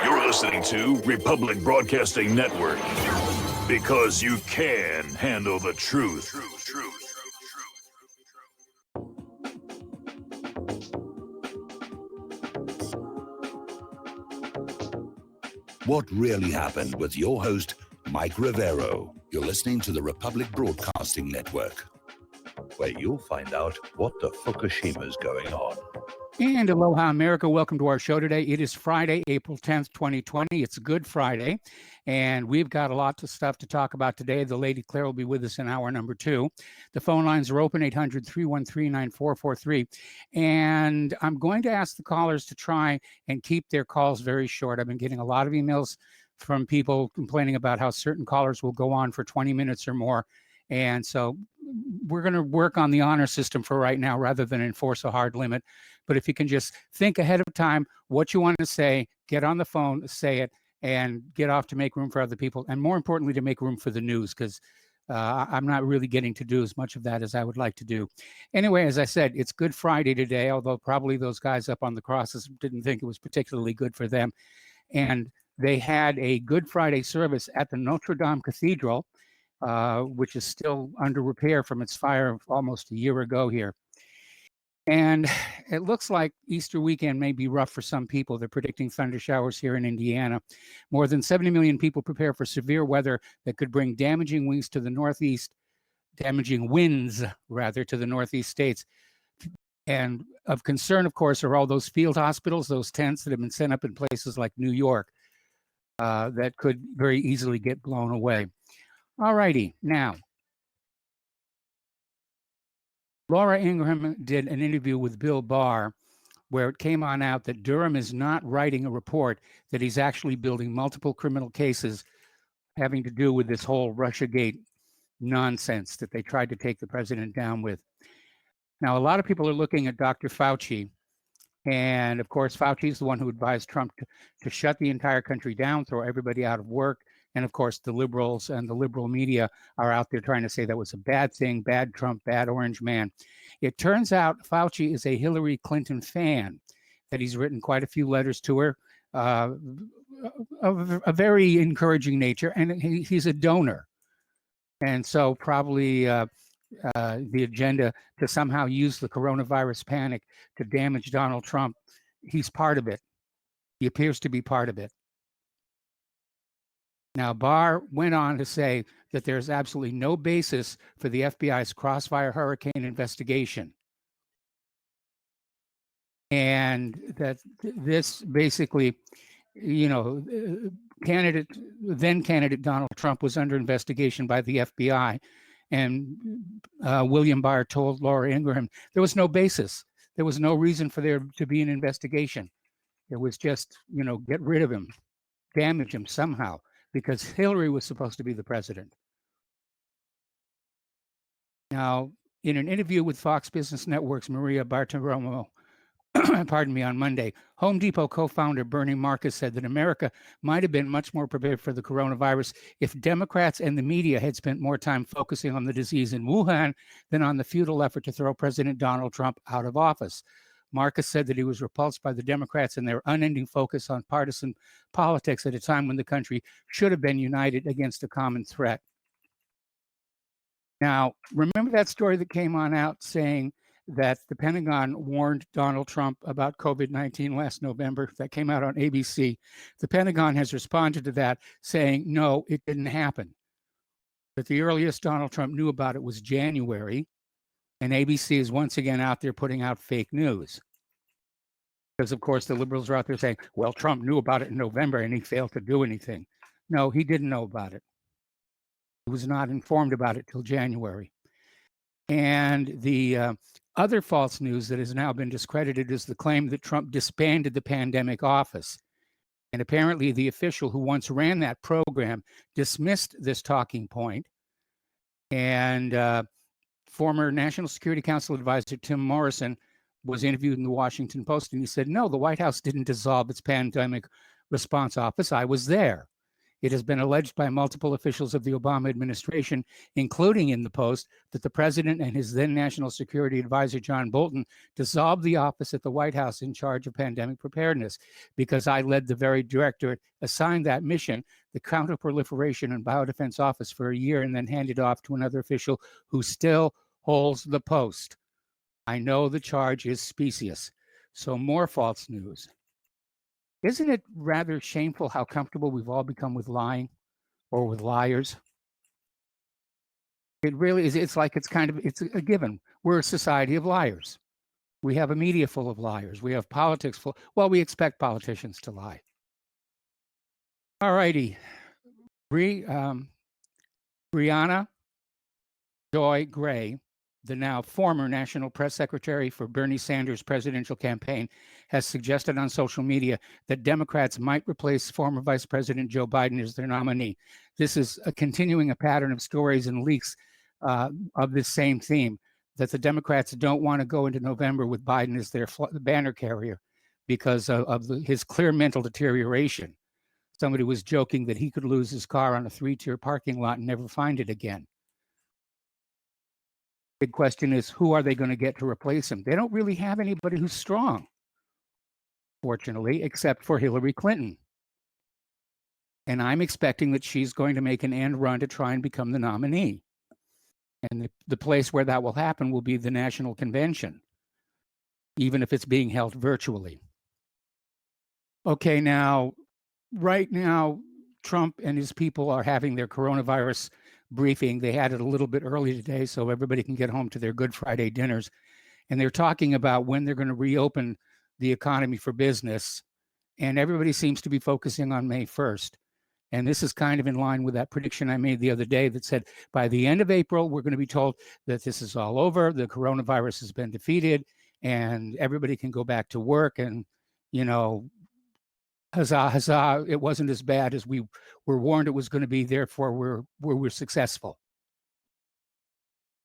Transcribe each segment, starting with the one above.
You're listening to Republic Broadcasting Network because you can handle the truth. What really happened with your host, Mike Rivero. You're listening to the Republic Broadcasting Network, where you'll find out what the Fukushima's going on. And aloha, America. Welcome to our show today. It is Friday, April 10th, 2020. It's Good Friday, and we've got a lot of stuff to talk about today. The Lady Claire will be with us in hour number 2. The phone lines are open, 800-313-9443. And I'm going to ask the callers to try and keep their calls very short. I've been getting a lot of emails from people complaining about how certain callers will go on for 20 minutes or more. And so we're going to work on the honor system for right now rather than enforce a hard limit. But if you can just think ahead of time what you want to say, get on the phone, say it, and get off to make room for other people. And more importantly, to make room for the news, because I'm not really getting to do as much of that as I would like to do. Anyway, as I said, it's Good Friday today, although probably those guys up on the crosses didn't think it was particularly good for them. And they had a Good Friday service at the Notre Dame Cathedral, which is still under repair from its fire almost a year ago here. And it looks like Easter weekend may be rough for some people. They're predicting thunder showers here in Indiana. More than 70 million people prepare for severe weather that could bring damaging winds to the northeast states. And of concern, of course, are all those field hospitals, those tents that have been set up in places like New York that could very easily get blown away. All righty, now, Laura Ingraham did an interview with Bill Barr where it came on out that Durham is not writing a report, that he's actually building multiple criminal cases having to do with this whole Russiagate nonsense that they tried to take the president down with. Now, a lot of people are looking at Dr. Fauci, and of course, Fauci is the one who advised Trump to shut the entire country down, throw everybody out of work. And of course, the liberals and the liberal media are out there trying to say that was a bad thing, bad Trump, bad orange man. It turns out Fauci is a Hillary Clinton fan, that he's written quite a few letters to her of a very encouraging nature, and he's a donor. And so probably the agenda to somehow use the coronavirus panic to damage Donald Trump, he's part of it. He appears to be part of it. Now, Barr went on to say that there's absolutely no basis for the FBI's Crossfire Hurricane investigation. And that this basically, then candidate Donald Trump was under investigation by the FBI. And William Barr told Laura Ingraham there was no basis. There was no reason for there to be an investigation. It was just, get rid of him, damage him somehow, because Hillary was supposed to be the president. Now, in an interview with Fox Business Network's Maria Bartiromo, on Monday, Home Depot co-founder Bernie Marcus said that America might have been much more prepared for the coronavirus if Democrats and the media had spent more time focusing on the disease in Wuhan than on the futile effort to throw President Donald Trump out of office. Marcus said that he was repulsed by the Democrats and their unending focus on partisan politics at a time when the country should have been united against a common threat. Now, remember that story that came on out saying that the Pentagon warned Donald Trump about COVID-19 last November? That came out on ABC. The Pentagon has responded to that saying, no, it didn't happen. But the earliest Donald Trump knew about it was January. And ABC is once again out there putting out fake news. Because, of course, the liberals are out there saying, well, Trump knew about it in November and he failed to do anything. No, he didn't know about it. He was not informed about it till January. And the other false news that has now been discredited is the claim that Trump disbanded the pandemic office. And apparently the official who once ran that program dismissed this talking point. And former National Security Council advisor Tim Morrison was interviewed in the Washington Post, and he said, no, the White House didn't dissolve its pandemic response office. I was there. It has been alleged by multiple officials of the Obama administration, including in the Post, that the president and his then National Security Advisor, John Bolton, dissolved the office at the White House in charge of pandemic preparedness because I led the very directorate assigned that mission, the Counterproliferation and Biodefense Office, for a year and then handed off to another official who still holds the post. I know the charge is specious. So more false news. Isn't it rather shameful how comfortable we've all become with lying or with liars? It really is. It's like it's a given. We're a society of liars. We have a media full of liars. We have politics full. Well, we expect politicians to lie. All righty. Brianna Joy Gray, the now former National Press Secretary for Bernie Sanders' presidential campaign, has suggested on social media that Democrats might replace former Vice President Joe Biden as their nominee. This is continuing a pattern of stories and leaks of this same theme, that the Democrats don't want to go into November with Biden as their banner carrier because of his clear mental deterioration. Somebody was joking that he could lose his car on a 3-tier parking lot and never find it again. Big question is, who are they going to get to replace him? They don't really have anybody who's strong, fortunately, except for Hillary Clinton. And I'm expecting that she's going to make an end run to try and become the nominee. And the place where that will happen will be the national convention, even if it's being held virtually. Okay, now, right now, Trump and his people are having their coronavirus briefing. They had it a little bit early today so everybody can get home to their Good Friday dinners. And they're talking about when they're going to reopen the economy for business. And everybody seems to be focusing on May 1st. And this is kind of in line with that prediction I made the other day that said by the end of April, we're going to be told that this is all over, the coronavirus has been defeated, and everybody can go back to work. And, you know, huzzah, huzzah, it wasn't as bad as we were warned it was going to be, therefore we're successful.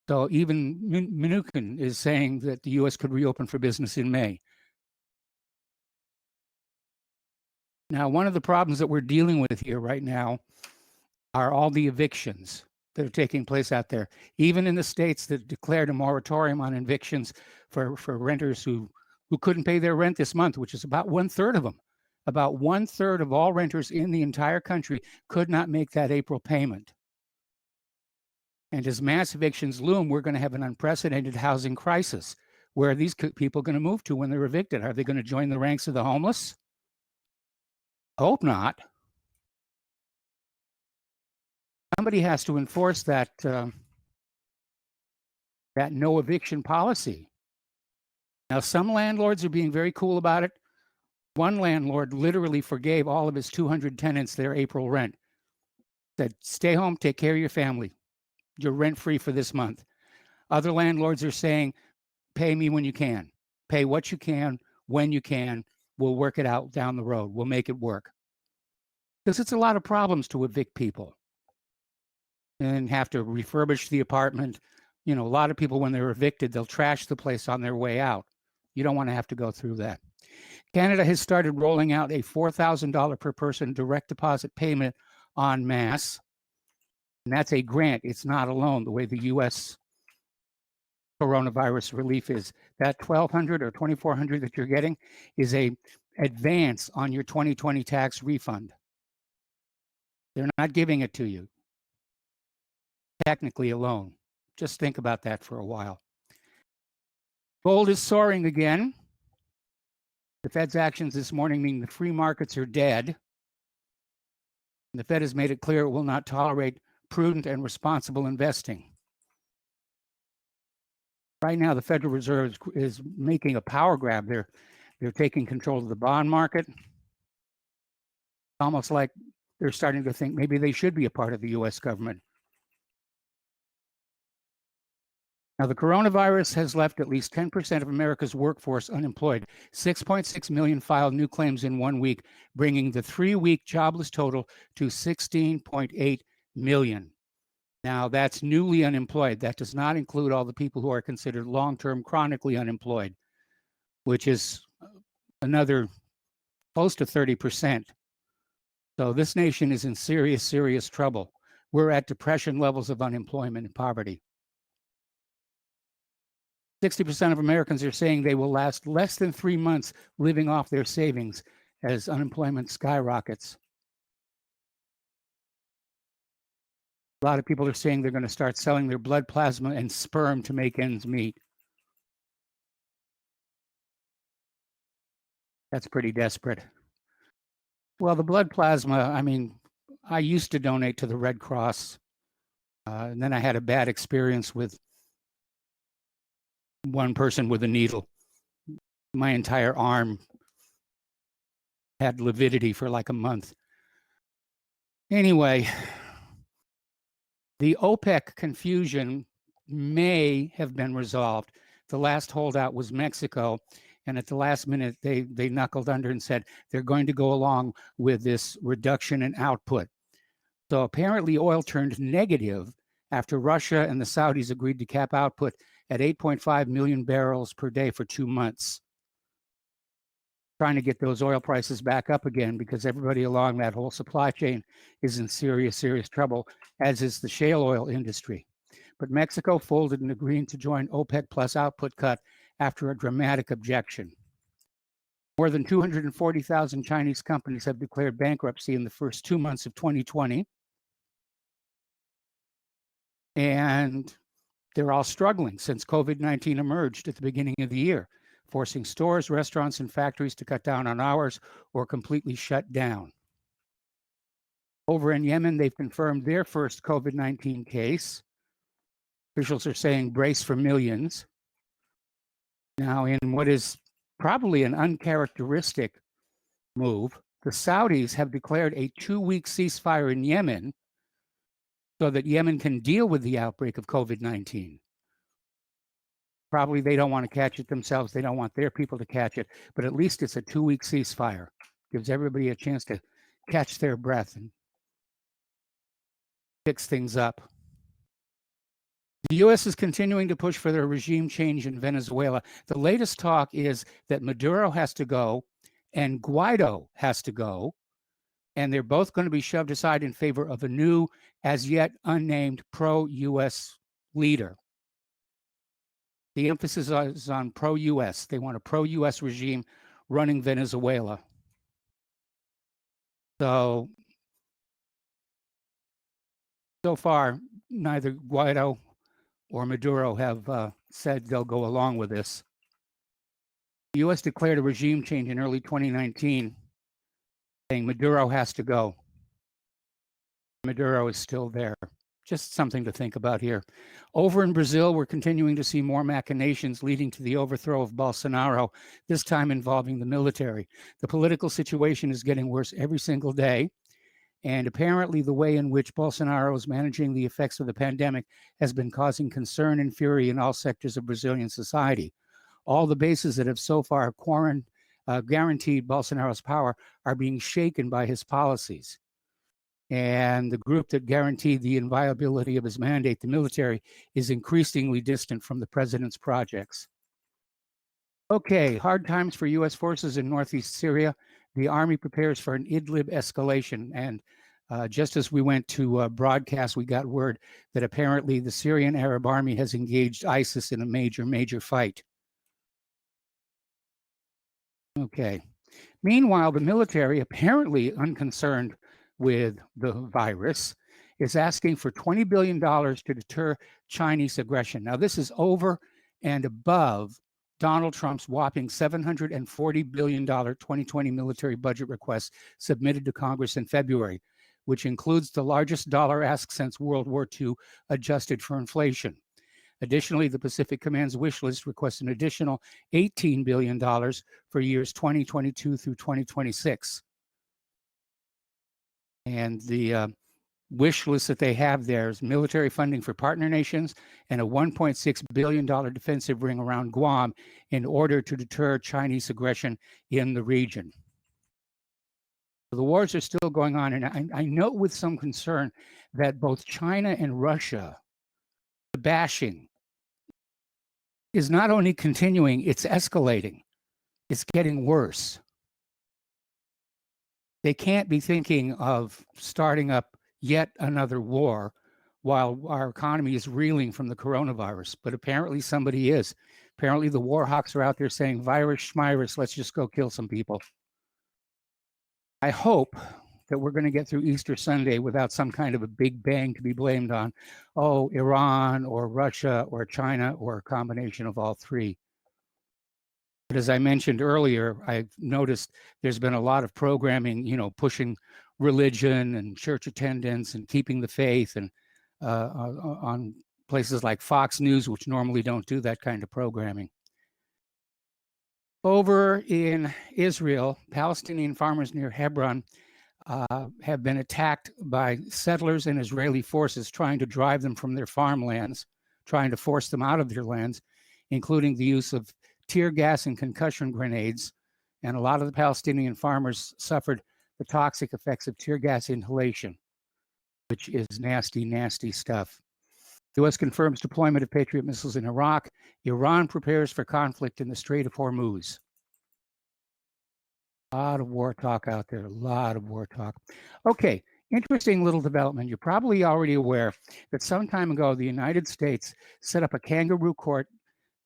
So even Mnuchin is saying that the U.S. could reopen for business in May. Now, one of the problems that we're dealing with here right now are all the evictions that are taking place out there. Even in the states that declared a moratorium on evictions for renters who couldn't pay their rent this month, which is about 1/3 of them. About 1/3 of all renters in the entire country could not make that April payment. And as mass evictions loom, we're going to have an unprecedented housing crisis. Where are these people going to move to when they're evicted? Are they going to join the ranks of the homeless? Hope not. Somebody has to enforce that no eviction policy. Now, some landlords are being very cool about it. One landlord literally forgave all of his 200 tenants their April rent. Said, stay home, take care of your family. You're rent-free for this month. Other landlords are saying, pay me when you can. Pay what you can, when you can. We'll work it out down the road. We'll make it work. Because it's a lot of problems to evict people and have to refurbish the apartment. You know, a lot of people, when they're evicted, they'll trash the place on their way out. You don't want to have to go through that. Canada has started rolling out a $4,000 per person direct deposit payment en masse. And that's a grant. It's not a loan, the way the U.S. coronavirus relief is. That $1,200 or $2,400 that you're getting is a advance on your 2020 tax refund. They're not giving it to you. Technically a loan. Just think about that for a while. Gold is soaring again. The Fed's actions this morning mean the free markets are dead. The Fed has made it clear it will not tolerate prudent and responsible investing. Right now, the Federal Reserve is making a power grab. They're taking control of the bond market. Almost like they're starting to think maybe they should be a part of the U.S. government. Now, the coronavirus has left at least 10% of America's workforce unemployed. 6.6 million filed new claims in 1 week, bringing the 3-week jobless total to 16.8 million. Now, that's newly unemployed. That does not include all the people who are considered long-term chronically unemployed, which is another close to 30%. So this nation is in serious, serious trouble. We're at depression levels of unemployment and poverty. 60% of Americans are saying they will last less than 3 months living off their savings as unemployment skyrockets. A lot of people are saying they're going to start selling their blood plasma and sperm to make ends meet. That's pretty desperate. Well, the blood plasma, I mean, I used to donate to the Red Cross, and then I had a bad experience with one person with a needle. My entire arm had lividity for like a month. Anyway, the OPEC confusion may have been resolved. The last holdout was Mexico, and at the last minute, they knuckled under and said they're going to go along with this reduction in output. So apparently oil turned negative after Russia and the Saudis agreed to cap output at 8.5 million barrels per day for 2 months. Trying to get those oil prices back up again because everybody along that whole supply chain is in serious, serious trouble, as is the shale oil industry. But Mexico folded and agreed to join OPEC plus output cut after a dramatic objection. More than 240,000 Chinese companies have declared bankruptcy in the first 2 months of 2020. And they're all struggling since COVID-19 emerged at the beginning of the year, forcing stores, restaurants, and factories to cut down on hours or completely shut down. Over in Yemen, they've confirmed their first COVID-19 case. Officials are saying brace for millions. Now, in what is probably an uncharacteristic move, the Saudis have declared a 2-week ceasefire in Yemen so that Yemen can deal with the outbreak of COVID-19. Probably they don't want to catch it themselves. They don't want their people to catch it, but at least it's a 2-week ceasefire. Gives everybody a chance to catch their breath and fix things up. The U.S. is continuing to push for their regime change in Venezuela. The latest talk is that Maduro has to go and Guaido has to go, and they're both going to be shoved aside in favor of a new, as yet unnamed, pro-U.S. leader. The emphasis is on pro-U.S. They want a pro-U.S. regime running Venezuela. So far, neither Guaido or Maduro have said they'll go along with this. The U.S. declared a regime change in early 2019, saying Maduro has to go. Maduro is still there. Just something to think about here. Over in Brazil, we're continuing to see more machinations leading to the overthrow of Bolsonaro, this time involving the military. The political situation is getting worse every single day. And apparently the way in which Bolsonaro is managing the effects of the pandemic has been causing concern and fury in all sectors of Brazilian society. All the bases that have so far guaranteed Bolsonaro's power are being shaken by his policies. And the group that guaranteed the inviolability of his mandate, the military, is increasingly distant from the president's projects. Okay, hard times for U.S. forces in northeast Syria. The army prepares for an Idlib escalation. And just as we went to broadcast, we got word that apparently the Syrian Arab Army has engaged ISIS in a major, major fight. Okay. Meanwhile, the military, apparently unconcerned with the virus, is asking for $20 billion to deter Chinese aggression. Now, this is over and above Donald Trump's whopping $740 billion 2020 military budget request submitted to Congress in February, which includes the largest dollar ask since World War II, adjusted for inflation. Additionally, the Pacific Command's wish list requests an additional $18 billion for years 2022 through 2026. And the wish list that they have there is military funding for partner nations and a $1.6 billion defensive ring around Guam in order to deter Chinese aggression in the region. The wars are still going on, and I note with some concern that both China and Russia, the bashing, is not only continuing, it's escalating. It's getting worse. They can't be thinking of starting up yet another war while our economy is reeling from the coronavirus. But apparently somebody is. Apparently the war hawks are out there saying, virus, schmirus, let's just go kill some people. I hope that we're going to get through Easter Sunday without some kind of a big bang to be blamed on, oh, Iran or Russia or China or a combination of all three. But as I mentioned earlier, I've noticed there's been a lot of programming, pushing religion and church attendance and keeping the faith, and on places like Fox News, which normally don't do that kind of programming. Over in Israel, Palestinian farmers near Hebron have been attacked by settlers and Israeli forces trying to drive them from their farmlands, trying to force them out of their lands, including the use of tear gas and concussion grenades. And a lot of the Palestinian farmers suffered the toxic effects of tear gas inhalation, which is nasty, nasty stuff. The U.S. confirms deployment of Patriot missiles in Iraq. Iran prepares for conflict in the Strait of Hormuz. A lot of war talk out there, a lot of war talk. Okay, interesting little development. You're probably already aware that some time ago, the United States set up a kangaroo court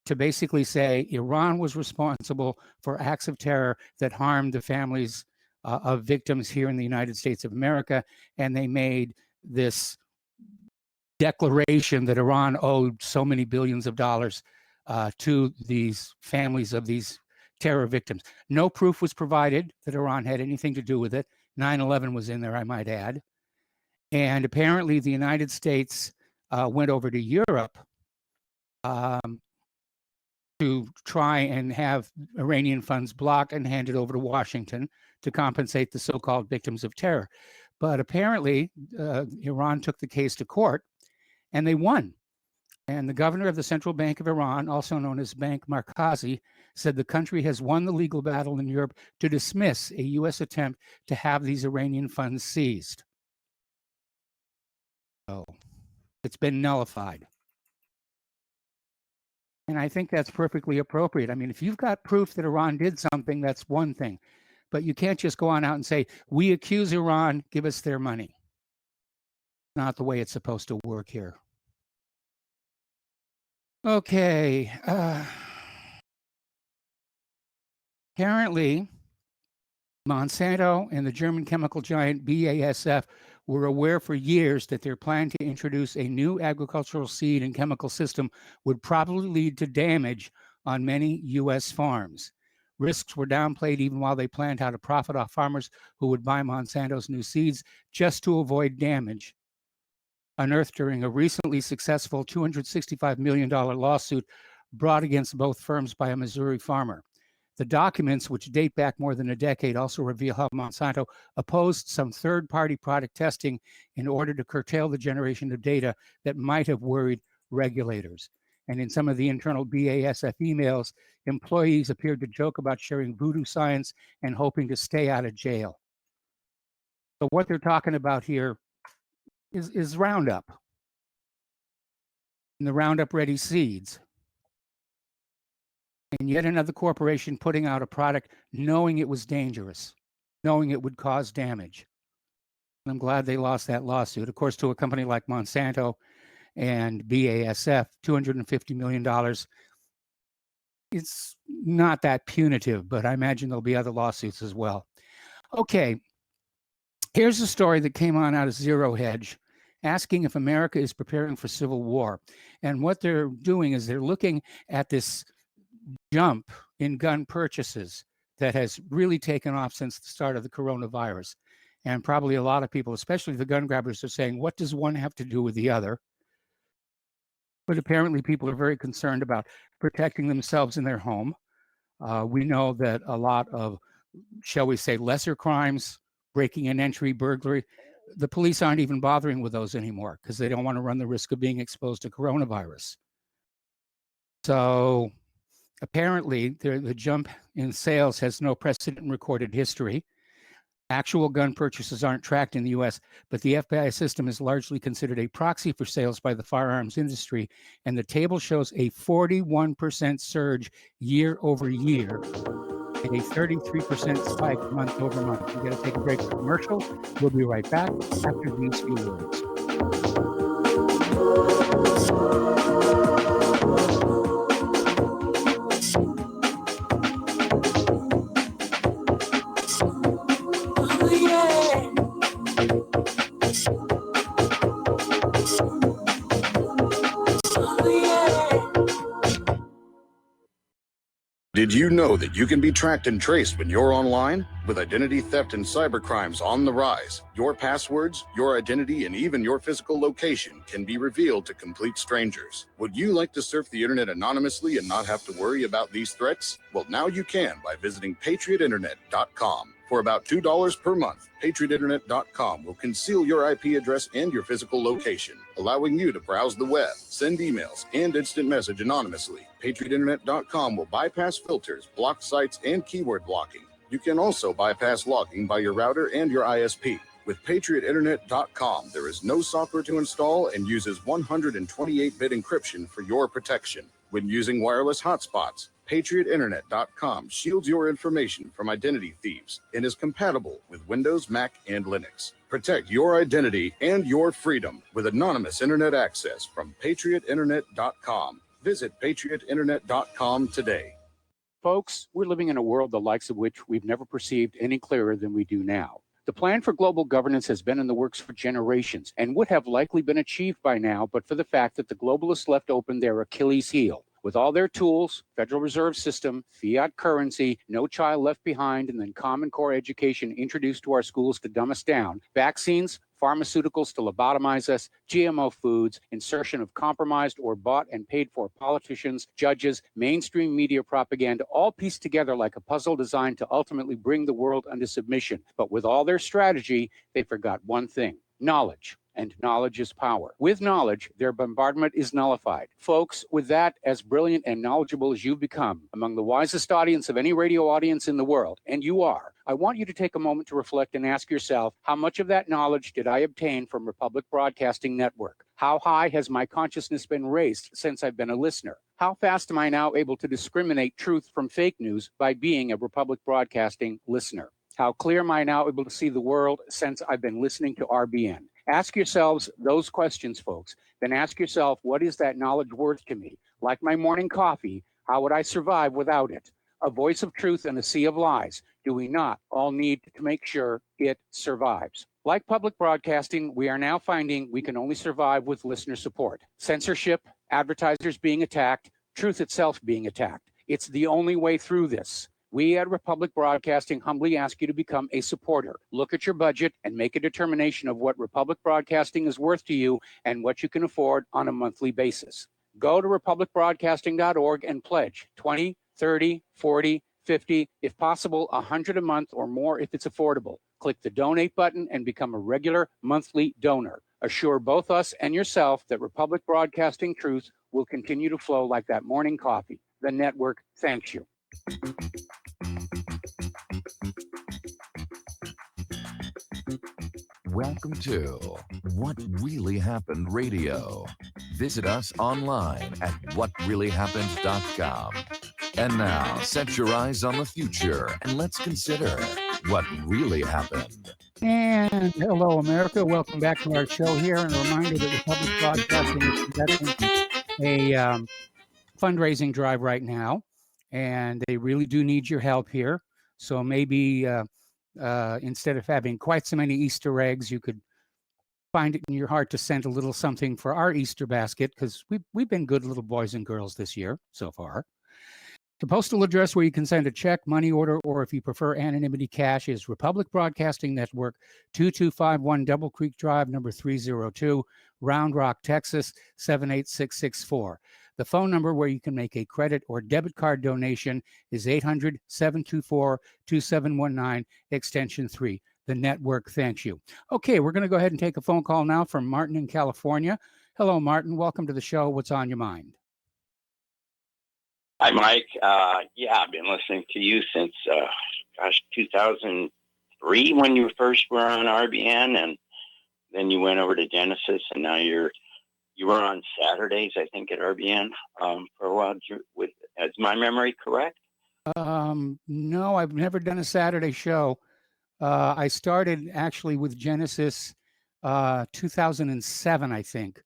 to basically say Iran was responsible for acts of terror that harmed the families of victims here in the United States of America. And they made this declaration that Iran owed so many billions of dollars to these families of these terror victims. No proof was provided that Iran had anything to do with it. 9/11 was in there, I might add. And apparently the United States went over to Europe to try and have Iranian funds blocked and handed over to Washington to compensate the so-called victims of terror. But apparently Iran took the case to court and they won. And the governor of the Central Bank of Iran, also known as Bank Markazi, said the country has won the legal battle in Europe to dismiss a U.S. attempt to have these Iranian funds seized. So it's been nullified. And I think that's perfectly appropriate. I mean, if you've got proof that Iran did something, that's one thing. But you can't just go on out and say, we accuse Iran, give us their money. Not the way it's supposed to work here. Okay. Apparently, Monsanto and the German chemical giant BASF were aware for years that their plan to introduce a new agricultural seed and chemical system would probably lead to damage on many U.S. farms. Risks were downplayed even while they planned how to profit off farmers who would buy Monsanto's new seeds just to avoid damage unearthed during a recently successful $265 million lawsuit brought against both firms by a Missouri farmer. The documents, which date back more than a decade, also reveal how Monsanto opposed some third-party product testing in order to curtail the generation of data that might have worried regulators. And in some of the internal BASF emails, employees appeared to joke about sharing voodoo science and hoping to stay out of jail. So what they're talking about here is Roundup and the Roundup Ready seeds. And yet another corporation putting out a product knowing it was dangerous, knowing it would cause damage. And I'm glad they lost that lawsuit. Of course, to a company like Monsanto and BASF, $250 million. It's not that punitive, but I imagine there'll be other lawsuits as well. Okay, here's a story that came on out of Zero Hedge, asking if America is preparing for civil war. And what they're doing is they're looking at this jump in gun purchases that has really taken off since the start of the coronavirus. And probably a lot of people, especially the gun grabbers, are saying, what does one have to do with the other? But apparently people are very concerned about protecting themselves in their home. We know that a lot of, shall we say, lesser crimes, breaking and entry, burglary, the police aren't even bothering with those anymore because they don't want to run the risk of being exposed to coronavirus. So apparently the jump in sales has no precedent in recorded history. Actual gun purchases aren't tracked in the US, but the FBI system is largely considered a proxy for sales by the firearms industry. And the table shows a 41% surge year over year a 33% spike month over month. We're going to take a break for commercial. We'll be right back after these few words. Did you know that you can be tracked and traced when you're online? With identity theft and cybercrimes on the rise, your passwords, your identity, and even your physical location can be revealed to complete strangers. Would you like to surf the internet anonymously and not have to worry about these threats? Well, now you can by visiting patriotinternet.com. For about $2 per month, patriotinternet.com will conceal your IP address and your physical location, allowing you to browse the web, send emails, and instant message anonymously. patriotinternet.com will bypass filters, block sites, and keyword blocking. You can also bypass logging by your router and your ISP. With patriotinternet.com, there is no software to install and uses 128-bit encryption for your protection. When using wireless hotspots, patriotinternet.com shields your information from identity thieves and is compatible with Windows, Mac, and Linux. Protect your identity and your freedom with anonymous internet access from patriotinternet.com. Visit patriotinternet.com today. Folks, we're living in a world the likes of which we've never perceived any clearer than we do now. The plan for global governance has been in the works for generations and would have likely been achieved by now, but for the fact that the globalists left open their Achilles heel. With all their tools, Federal Reserve System, fiat currency, no child left behind, and then Common Core education introduced to our schools to dumb us down, vaccines, pharmaceuticals to lobotomize us, GMO foods, insertion of compromised or bought and paid for politicians, judges, mainstream media propaganda, all pieced together like a puzzle designed to ultimately bring the world under submission. But with all their strategy, they forgot one thing: knowledge. And knowledge is power. With knowledge, their bombardment is nullified. Folks, with that, as brilliant and knowledgeable as you've become, among the wisest audience of any radio audience in the world, and you are, I want you to take a moment to reflect and ask yourself, how much of that knowledge did I obtain from Republic Broadcasting Network? How high has my consciousness been raised since I've been a listener? How fast am I now able to discriminate truth from fake news by being a Republic Broadcasting listener? How clear am I now able to see the world since I've been listening to RBN? Ask yourselves those questions, folks. Then ask yourself, what is that knowledge worth to me? Like my morning coffee, how would I survive without it? A voice of truth in a sea of lies. Do we not all need to make sure it survives? Like public broadcasting, we are now finding we can only survive with listener support. Censorship, advertisers being attacked, truth itself being attacked. It's the only way through this. We at Republic Broadcasting humbly ask you to become a supporter. Look at your budget and make a determination of what Republic Broadcasting is worth to you and what you can afford on a monthly basis. Go to republicbroadcasting.org and pledge 20, 30, 40, 50, if possible, 100 a month or more if it's affordable. Click the donate button and become a regular monthly donor. Assure both us and yourself that Republic Broadcasting truth will continue to flow like that morning coffee. The network thanks you. Welcome to What Really Happened Radio. Visit us online at whatreallyhappened.com. And now, set your eyes on the future and let's consider what really happened. And hello, America. Welcome back to our show here. And a reminder that Republic Broadcasting is conducting a fundraising drive right now, and they really do need your help here. So maybe instead of having quite so many Easter eggs, you could find it in your heart to send a little something for our Easter basket, because we've been good little boys and girls this year so far. The postal address where you can send a check, money order, or if you prefer anonymity cash is Republic Broadcasting Network, 2251 Double Creek Drive, number 302, Round Rock, Texas, 78664. The phone number where you can make a credit or debit card donation is 800-724-2719, extension 3. The network thanks you. Okay, we're going to go ahead and take a phone call now from Martin in California. Hello, Martin. Welcome to the show. What's on your mind? Hi, Mike. Yeah, I've been listening to you since, 2003 when you first were on RBN, and then you went over to Genesis, and now you were on Saturdays, I think, at RBN for a while. Is my memory correct? No, I've never done a Saturday show. I started actually with Genesis 2007, I think.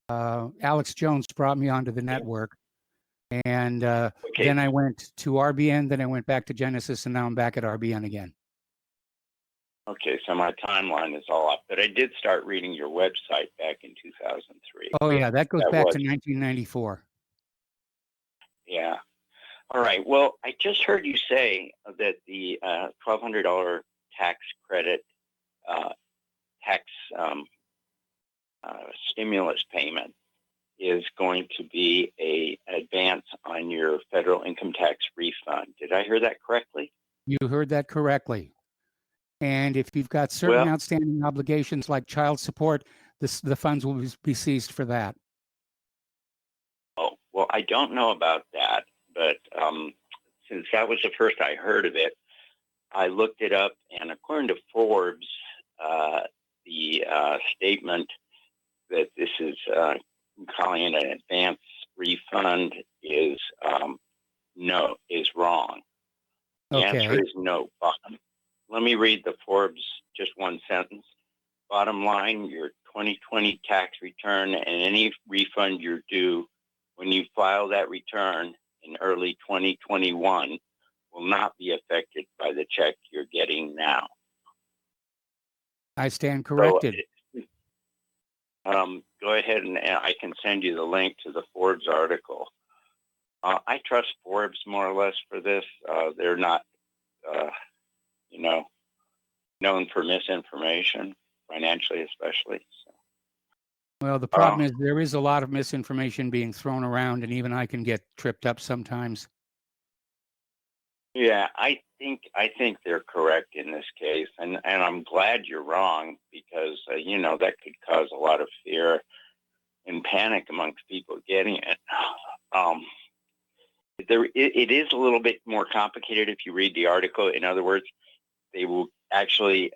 Alex Jones brought me onto the network. And Okay. then I went to RBN, then I went back to Genesis, and now I'm back at RBN again. Okay, so my timeline is all up, but I did start reading your website back in 2003. Oh, yeah, that goes That back was- to 1994. Yeah. All right. Well, I just heard you say that the $1,200 tax credit tax stimulus payment is going to be a advance on your federal income tax refund. Did I hear that correctly? You heard that correctly. And if you've got certain Well- outstanding obligations like child support, the funds will be seized for that. Oh, well, I don't know about that, but since that was the first I heard of it, I looked it up, and according to Forbes, the statement that this is calling it an advance refund is wrong. The answer Okay. is no. Let me read the Forbes, just one sentence. Bottom line, your 2020 tax return and any refund you're due when you file that return in early 2021 will not be affected by the check you're getting now. I stand corrected. So, go ahead and I can send you the link to the Forbes article. I trust Forbes more or less for this. They're not, known for misinformation, financially especially. So. Well, the problem is there is a lot of misinformation being thrown around, and even I can get tripped up sometimes. Yeah, I think they're correct in this case, and I'm glad you're wrong because that could cause a lot of fear and panic amongst people getting it. It is a little bit more complicated if you read the article. In other words, they will actually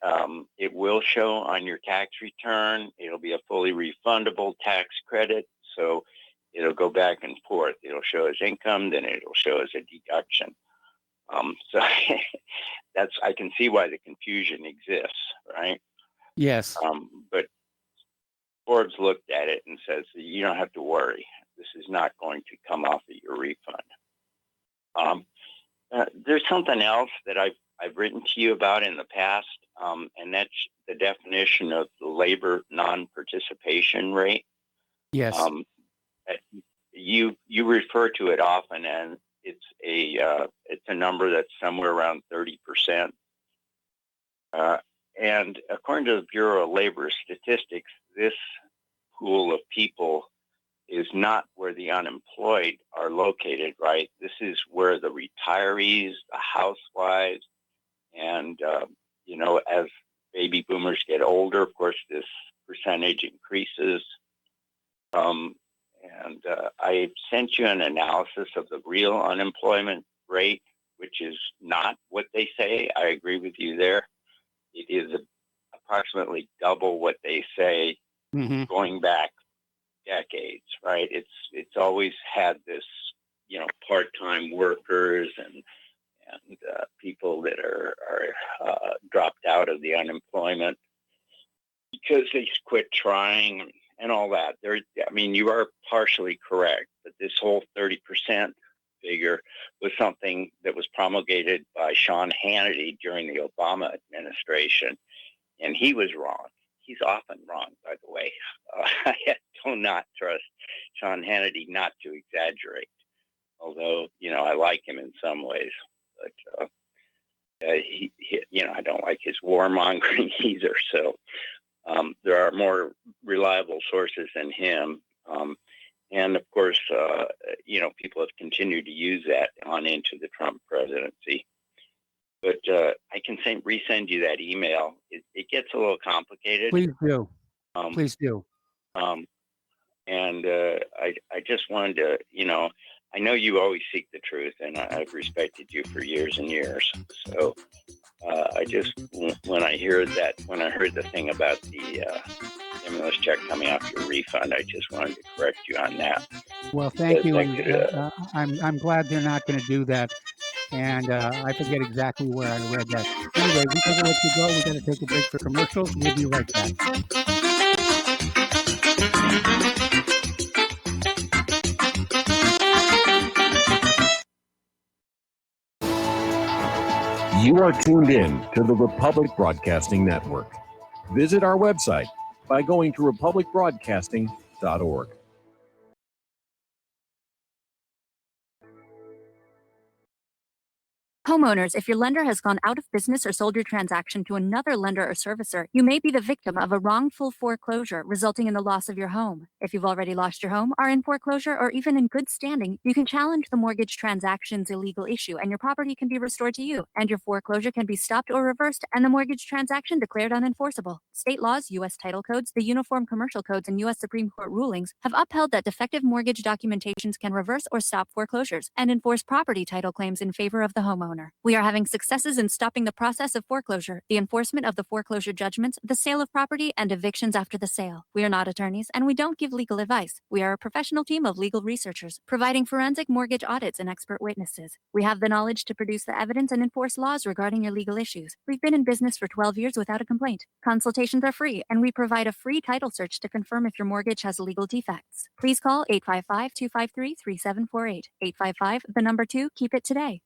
it will show on your tax return. It'll be a fully refundable tax credit, so it'll go back and forth. It'll show as income, then it'll show as a deduction. So I can see why the confusion exists, right? Yes. But Forbes looked at it and says you don't have to worry. This is not going to come off of your refund. There's something else that I've written to you about in the past, and that's the definition of the labor non-participation rate. Yes. You refer to it often, and it's a number that's somewhere around 30%. And according to the Bureau of Labor Statistics, this pool of people is not where the unemployed are located, right? This is where the retirees, the housewives, and, as baby boomers get older, of course, this percentage increases. I sent you an analysis of the real unemployment rate, which is not what they say. I agree with you there. It is approximately double what they say going back decades, right? It's always had this, part-time workers and people that are dropped out of the unemployment because they quit trying and all that. You are partially correct, but this whole 30% figure was something that was promulgated by Sean Hannity during the Obama administration, and he was wrong. He's often wrong, by the way. I do not trust Sean Hannity not to exaggerate, although, I like him in some ways. But I don't like his warmongering either. So there are more reliable sources than him. And of course, people have continued to use that on into the Trump presidency. But I can resend you that email. It gets a little complicated. Please do. Please do. And I just wanted to, I know you always seek the truth, and I've respected you for years and years. So when I heard the thing about the stimulus check coming off your refund, I just wanted to correct you on that. Well, thank you. Thank you. I'm glad they're not going to do that. And I forget exactly where I read that. Anyway, we got to let you go. We got to take a break for commercials. We'll be right back. You are tuned in to the Republic Broadcasting Network. Visit our website by going to republicbroadcasting.org. Homeowners, if your lender has gone out of business or sold your transaction to another lender or servicer, you may be the victim of a wrongful foreclosure, resulting in the loss of your home. If you've already lost your home, are in foreclosure, or even in good standing, you can challenge the mortgage transaction's illegal issue, and your property can be restored to you, and your foreclosure can be stopped or reversed, and the mortgage transaction declared unenforceable. State laws, U.S. title codes, the Uniform Commercial Codes, and U.S. Supreme Court rulings have upheld that defective mortgage documentations can reverse or stop foreclosures and enforce property title claims in favor of the homeowner. We are having successes in stopping the process of foreclosure, the enforcement of the foreclosure judgments, the sale of property, and evictions after the sale. We are not attorneys, and we don't give legal advice. We are a professional team of legal researchers, providing forensic mortgage audits and expert witnesses. We have the knowledge to produce the evidence and enforce laws regarding your legal issues. We've been in business for 12 years without a complaint. Consultations are free, and we provide a free title search to confirm if your mortgage has legal defects. Please call 855-253-3748. 855, the number 2, keep it today.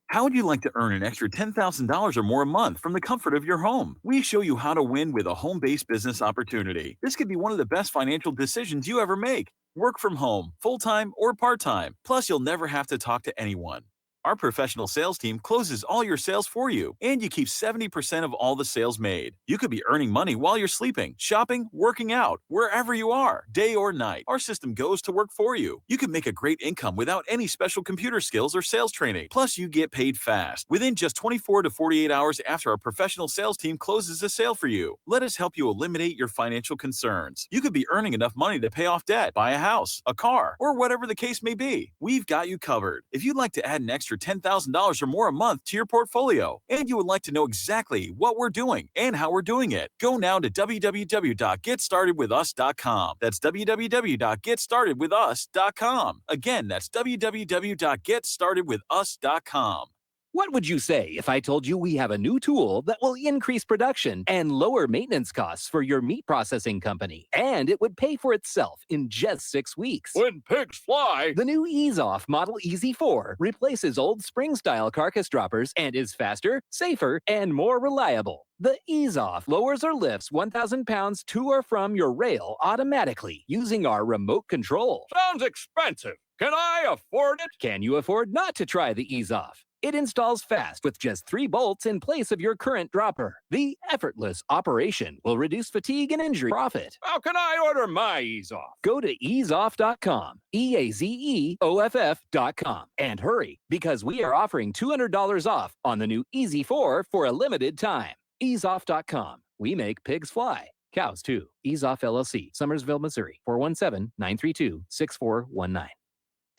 How would you like to earn an extra $10,000 or more a month from the comfort of your home? We show you how to win with a home-based business opportunity. This could be one of the best financial decisions you ever make. Work from home, full-time or part-time. Plus, you'll never have to talk to anyone. Our professional sales team closes all your sales for you, and you keep 70% of all the sales made. You could be earning money while you're sleeping, shopping, working out, wherever you are, day or night. Our system goes to work for you. You could make a great income without any special computer skills or sales training. Plus, you get paid fast, within just 24 to 48 hours after our professional sales team closes a sale for you. Let us help you eliminate your financial concerns. You could be earning enough money to pay off debt, buy a house, a car, or whatever the case may be. We've got you covered. If you'd like to add an extra $10,000 or more a month to your portfolio, and you would like to know exactly what we're doing and how we're doing it, go now to www.getstartedwithus.com. That's www.getstartedwithus.com. Again, that's www.getstartedwithus.com. What would you say if I told you we have a new tool that will increase production and lower maintenance costs for your meat processing company, and it would pay for itself in just 6 weeks? When pigs fly, The new Ease Off Model Easy 4 replaces old spring-style carcass droppers and is faster, safer, and more reliable. The Ease Off lowers or lifts 1,000 pounds to or from your rail automatically using our remote control. sounds expensive. Can I afford it? Can you afford not to try the Ease Off? It installs fast with just 3 bolts in place of your current dropper. The effortless operation will reduce fatigue and injury profit. How can I order my Ease Off? Go to easeoff.com, EAZEOFF.com, and hurry because we are offering $200 off on the new Easy 4 for a limited time. Easeoff.com. We make pigs fly. Cows too. Ease Off LLC, Summersville, Missouri, 417-932-6419.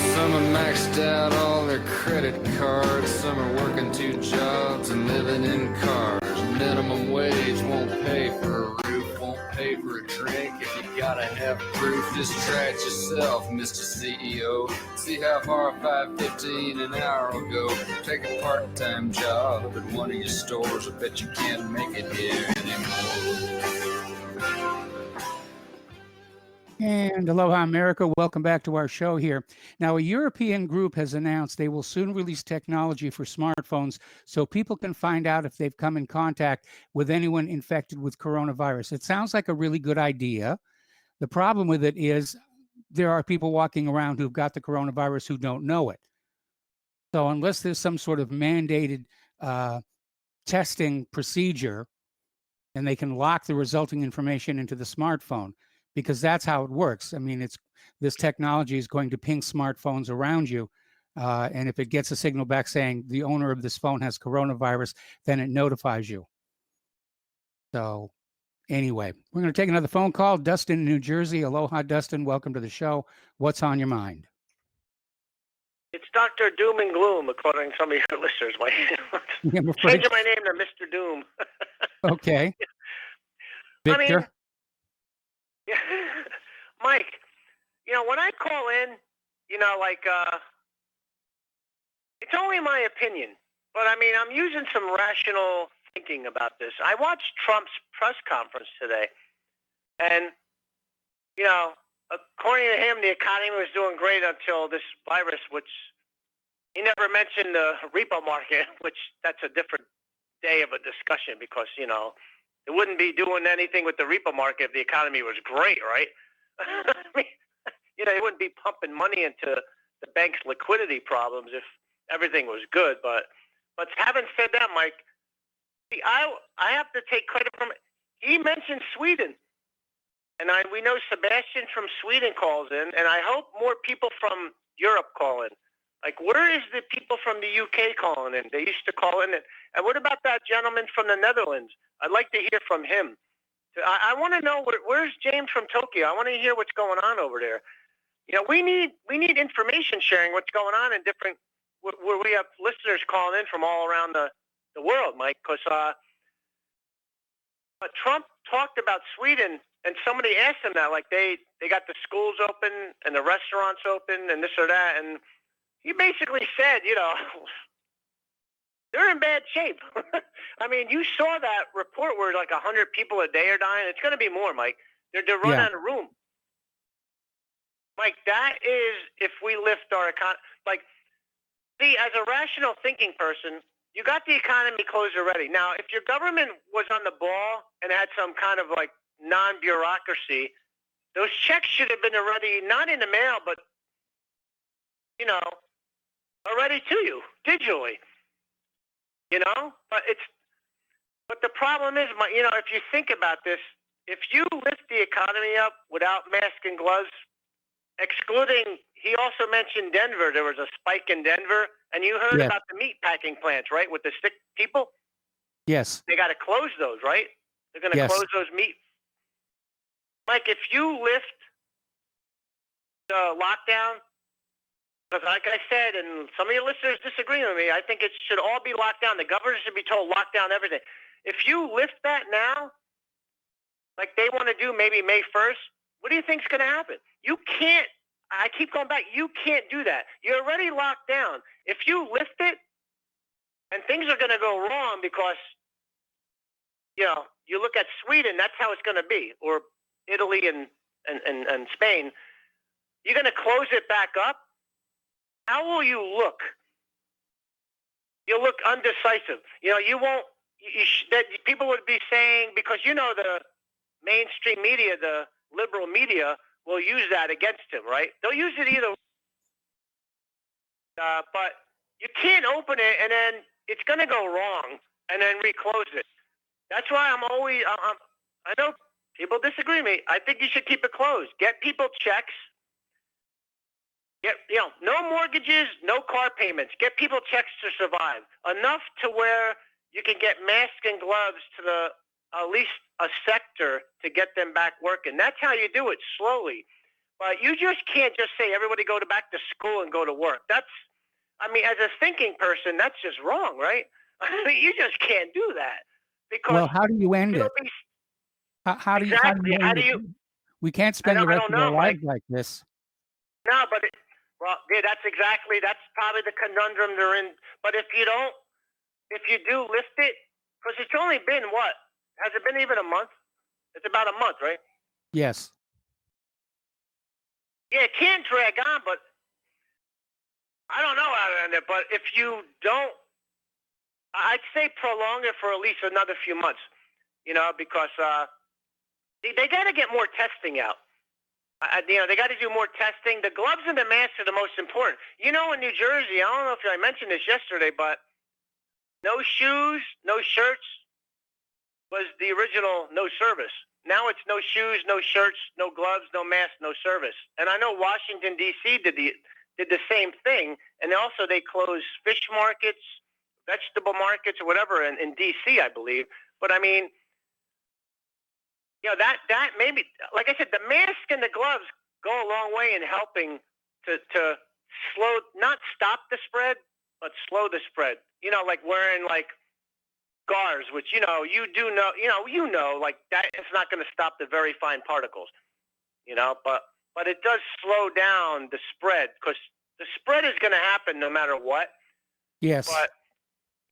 Some are maxed out all their credit cards. Some are working 2 jobs and living in cars. Minimum wage won't pay for a roof, won't pay for a drink. If you gotta have proof, just try it yourself, Mr. CEO. See how far $5.15 an hour will go. Take a part-time job at one of your stores. I bet you can't make it here anymore. And aloha, America. Welcome back to our show here. Now, a European group has announced they will soon release technology for smartphones so people can find out if they've come in contact with anyone infected with coronavirus. It sounds like a really good idea. The problem with it is there are people walking around who've got the coronavirus who don't know it. So unless there's some sort of mandated testing procedure, and they can lock the resulting information into the smartphone, because that's how it works. I mean, this technology is going to ping smartphones around you. And if it gets a signal back saying the owner of this phone has coronavirus, then it notifies you. So anyway, we're going to take another phone call. Dustin in New Jersey. Aloha, Dustin. Welcome to the show. What's on your mind? It's Dr. Doom and Gloom, according to some of your listeners. Changing my name to Mr. Doom. Okay. Victor. I mean, yeah. Mike, when I call in, like It's only my opinion, but I mean, I'm using some rational thinking about this. I watched Trump's press conference today, and, you know, according to him, the economy was doing great until this virus, which he never mentioned the repo market, which that's a different day of a discussion because, you know, it wouldn't be doing anything with the repo market if the economy was great, right? I mean, you know, they wouldn't be pumping money into the bank's liquidity problems if everything was good. But having said that, Mike, see, I have to take credit from it. He mentioned Sweden. And we know Sebastian from Sweden calls in, and I hope more people from Europe call in. Like, where is the people from the UK calling in? They used to call in. And what about that gentleman from the Netherlands? I'd like to hear from him. I want to know, where's James from Tokyo? I want to hear what's going on over there. You know, we need information sharing, what's going on in different, where we have listeners calling in from all around the world, Mike, because Trump talked about Sweden, and somebody asked him that, like they got the schools open and the restaurants open and this or that, and he basically said, you know, they're in bad shape. I mean, you saw that report where like 100 people a day are dying. It's going to be more, Mike. They're running out of room. Mike, that is if we lift our economy. Like, see, as a rational thinking person, you got the economy closed already. Now, if your government was on the ball and had some kind of like non-bureaucracy, those checks should have been already, not in the mail, but, you know, already to you digitally, you know, but the problem is, you know, if you think about this, if you lift the economy up without mask and gloves, excluding, he also mentioned Denver, there was a spike in Denver, and you heard about the meat packing plants, right, with the sick people? Yes. They got to close those, right? They're going to close those meat. Mike, if you lift the lockdown, because like I said, and some of your listeners disagree with me, I think it should all be locked down. The governor should be told lock down everything. If you lift that now, like they want to do maybe May 1st, what do you think's going to happen? You can't, I keep going back, you can't do that. You're already locked down. If you lift it, and things are going to go wrong because, you know, you look at Sweden, that's how it's going to be, or Italy and Spain, you're going to close it back up. How will you look? You'll look undecisive. You know, you won't, that people would be saying, because you know the mainstream media, the liberal media, will use that against him, right? They'll use it either but you can't open it and then it's going to go wrong and then reclose it. That's why I'm always, I know people disagree with me. I think you should keep it closed. Get people checks. Get, you know, no mortgages, no car payments. Get people checks to survive. Enough to where you can get masks and gloves to at least a sector to get them back working. That's how you do it, slowly. But you just can't just say everybody go back to school and go to work. That's, I mean, as a thinking person, that's just wrong, right? I mean, you just can't do that. Because, well, how do you end it? How do you end it? We can't spend the rest of our lives like this. No, but that's probably the conundrum they're in. But if you do lift it, because it's only been what? Has it been even a month? It's about a month, right? Yes. Yeah, it can drag on, but I don't know how to end it. But if you don't, I'd say prolong it for at least another few months, you know, because they got to get more testing out. You know, they got to do more testing. The gloves and the masks are the most important. You know, in New Jersey, I don't know if I mentioned this yesterday, but no shoes, no shirts was the original no service. Now it's no shoes, no shirts, no gloves, no masks, no service. And I know Washington, D.C. did the same thing. And also they closed fish markets, vegetable markets, or whatever in D.C., I believe. But, I mean, you know, that maybe, like I said, the mask and the gloves go a long way in helping to slow, not stop the spread, but slow the spread. You know, like wearing like gauze, which, you know, like that, it's not going to stop the very fine particles, you know, but it does slow down the spread, because the spread is going to happen no matter what. Yes. But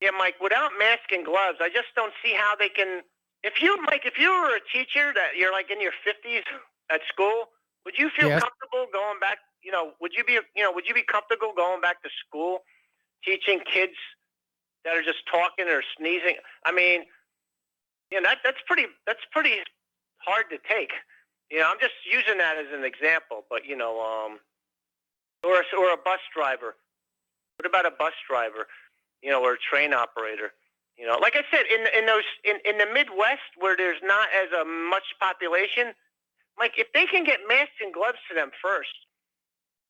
yeah, Mike, without mask and gloves, I just don't see how they can. If you were a teacher that you're like in your 50s at school, would you feel Yes. comfortable going back? Would you be comfortable going back to school, teaching kids that are just talking or sneezing? I mean, that's pretty hard to take. I'm just using that as an example, but or a bus driver. What about a bus driver? Or a train operator? Like I said, in the Midwest where there's not as much population, like if they can get masks and gloves to them first,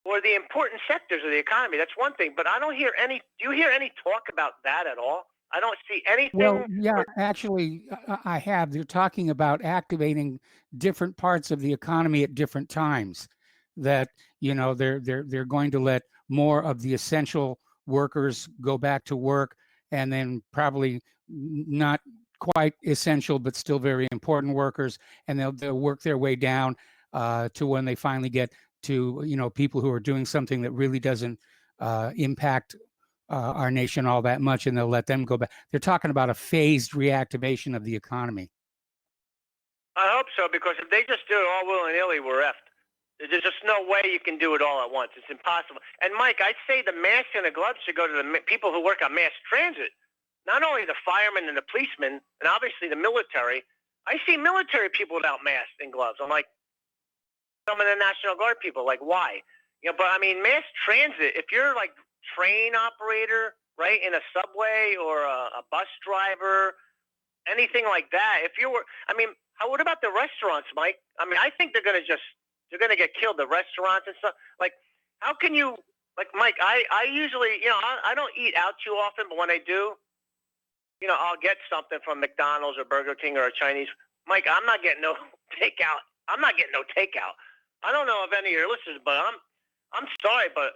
or the important sectors of the economy, that's one thing. But I don't hear any. Do you hear any talk about that at all? I don't see anything. Well, yeah, actually, I have. They're talking about activating different parts of the economy at different times. That they're going to let more of the essential workers go back to work, and then probably not quite essential but still very important workers, and they'll work their way down to when they finally get to people who are doing something that really doesn't impact our nation all that much, and they'll let them go back. They're talking about a phased reactivation of the economy. I hope so, because if they just do it all willy-nilly, we're effed. There's just no way you can do it all at once. It's impossible. And Mike, I'd say the masks and the gloves should go to the people who work on mass transit, not only the firemen and the policemen, and obviously the military. I see military people without masks and gloves. I'm like, some of the National Guard people, like, why? But I mean, mass transit, if you're like train operator, right, in a subway or a bus driver, anything like that, what about the restaurants, Mike? I mean, I think they're going to get killed, the restaurants and stuff. Like, how can you, like, Mike, I usually, I don't eat out too often, but when I do, I'll get something from McDonald's or Burger King or a Chinese. Mike, I'm not getting no takeout. I don't know if any of your listeners, but I'm sorry, but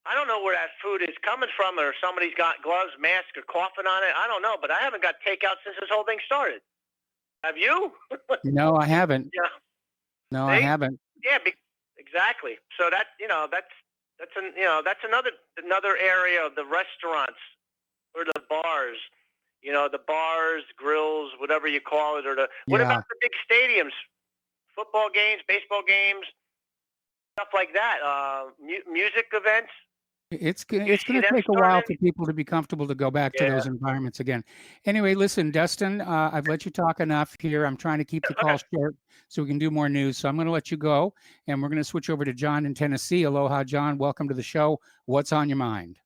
I don't know where that food is coming from, or somebody's got gloves, mask, or coughing on it. I don't know, but I haven't got takeout since this whole thing started. Have you? No, I haven't. Yeah. No, I haven't. Yeah, exactly. So that's another area of the restaurants or the bars. The bars, grills, whatever you call it, or what about the big stadiums, football games, baseball games, stuff like that, music events? It's going to take a while for people to be comfortable to go back to those environments again. Anyway, listen, Dustin, I've let you talk enough here. I'm trying to keep the call short so we can do more news. So I'm going to let you go, and we're going to switch over to John in Tennessee. Aloha, John. Welcome to the show. What's on your mind?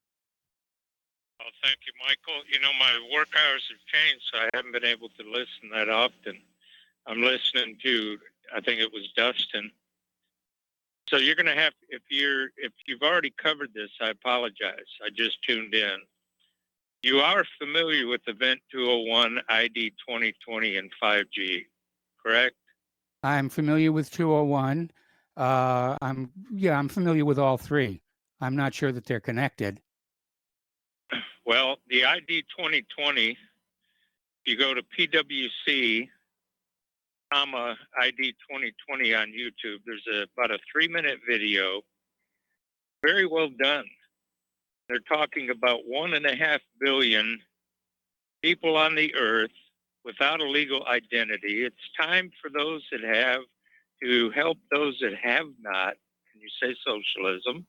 Well, thank you, Michael. My work hours have changed, so I haven't been able to listen that often. I'm listening to, I think it was Dustin. So you're going to have, if you've already covered this, I apologize. I just tuned in. You are familiar with Event 201, ID 2020, and 5G, correct? I'm familiar with 201. I'm familiar with all three. I'm not sure that they're connected. Well, the ID 2020, if you go to PWC, ID 2020 on YouTube, there's about a 3-minute video. Very well done. They're talking about 1.5 billion people on the earth without a legal identity. It's time for those that have to help those that have not. Can you say socialism?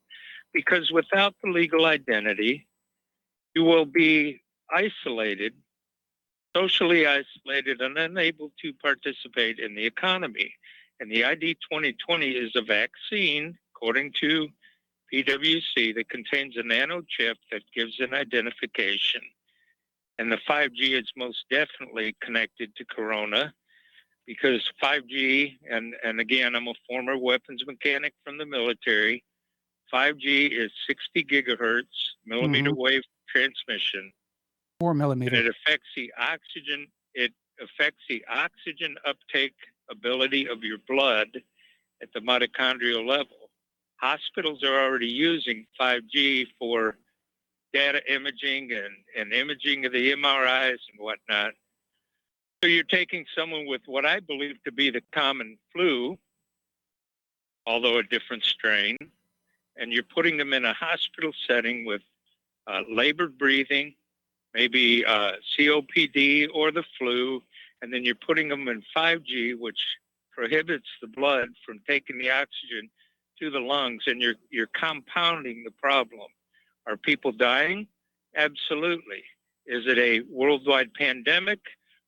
Because without the legal identity, you will be isolated, socially isolated, and unable to participate in the economy. And the ID 2020 is a vaccine, according to PwC, that contains a nanochip that gives an identification. And the 5G is most definitely connected to Corona, because 5G, and again, I'm a former weapons mechanic from the military, 5G is 60 gigahertz millimeter wave transmission. 4 millimeter. And it affects the oxygen uptake ability of your blood at the mitochondrial level. Hospitals are already using 5G for data imaging and imaging of the MRIs and whatnot. So you're taking someone with what I believe to be the common flu, although a different strain, and you're putting them in a hospital setting with labored breathing, maybe COPD or the flu, and then you're putting them in 5G, which prohibits the blood from taking the oxygen to the lungs, and you're compounding the problem. Are people dying? Absolutely. Is it a worldwide pandemic,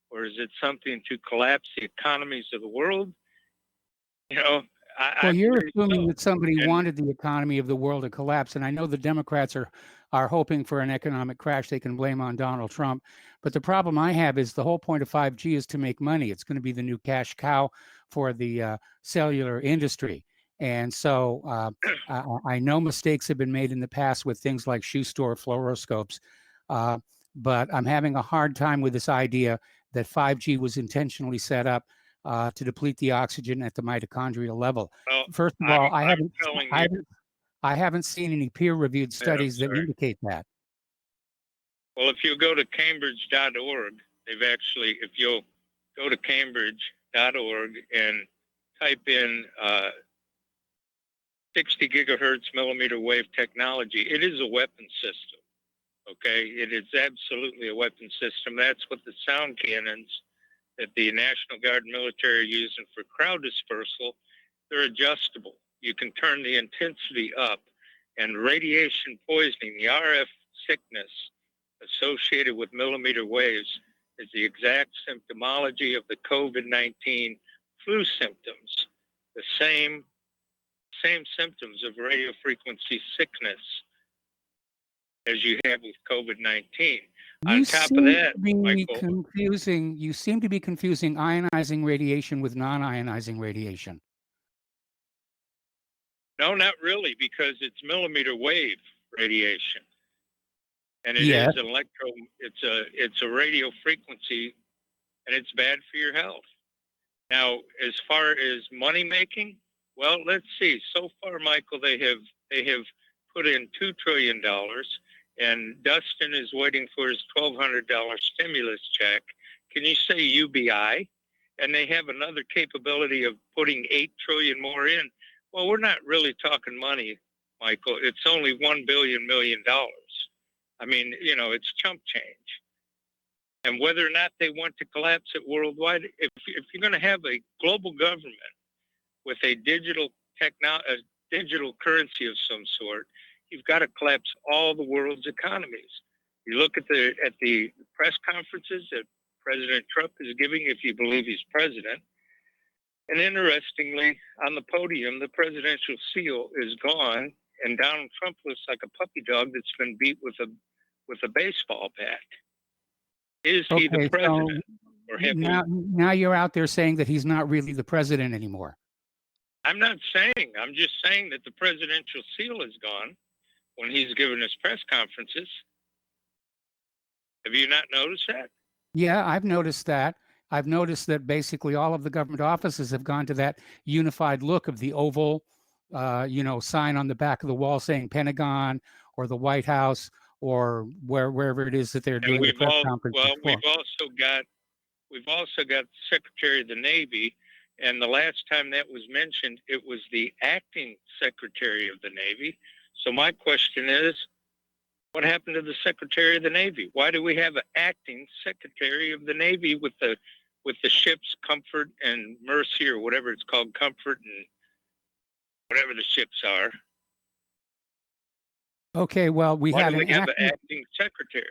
or is it something to collapse the economies of the world? You know, Well, you're assuming so. that somebody And- wanted the economy of the world to collapse, and I know the Democrats are hoping for an economic crash they can blame on Donald Trump. But the problem I have is the whole point of 5G is to make money. It's going to be the new cash cow for the cellular industry. And so I know mistakes have been made in the past with things like shoe store fluoroscopes, but I'm having a hard time with this idea that 5G was intentionally set up to deplete the oxygen at the mitochondrial level. Well, First of all, I'm telling you. I haven't seen any peer-reviewed studies that sorry. indicate that. Well, if you go to Cambridge.org, they've actually, if you'll go to Cambridge.org and type in 60 gigahertz millimeter wave technology, it is a weapon system. Okay, it is absolutely a weapon system. That's what the sound cannons that the National Guard military are using for crowd dispersal. They're adjustable. You can turn the intensity up, and radiation poisoning, the RF sickness associated with millimeter waves, is the exact symptomology of the COVID-19 flu symptoms, the same symptoms of radio frequency sickness as you have with COVID-19. On top of that, Michael, You seem to be confusing ionizing radiation with non-ionizing radiation. no, not really, because it's millimeter wave radiation, and it Yes. is an it's a radio frequency, and it's bad for your health. Now, as far as money making, well, let's see. So far, Michael, they have put in $2 trillion, and Dustin is waiting for his $1,200 stimulus check. Can you say UBI? And they have another capability of putting $8 trillion more in. Well, we're not really talking money, Michael. It's only $1 million. I mean, you know, it's chump change. And whether or not they want to collapse it worldwide, if you're going to have a global government with a digital currency of some sort, you've got to collapse all the world's economies. You look at the press conferences that President Trump is giving, if you believe he's president. And interestingly, on the podium, the presidential seal is gone, and Donald Trump looks like a puppy dog that's been beat with a baseball bat. Is he the president? Or have we? Now you're out there saying that he's not really the president anymore. I'm not saying. I'm just saying that the presidential seal is gone when he's giving his press conferences. Have you not noticed that? Yeah, I've noticed that. I've noticed that basically all of the government offices have gone to that unified look of the oval, sign on the back of the wall saying Pentagon or the White House or wherever it is that they're doing the press conference. Well, we've also got the Secretary of the Navy, and the last time that was mentioned, it was the acting Secretary of the Navy. So my question is, what happened to the Secretary of the Navy? Why do we have an acting Secretary of the Navy with the ships Comfort and Mercy, or whatever it's called, Comfort and whatever the ships are? Okay, well, we Why had do an we have an acting, acting secretary?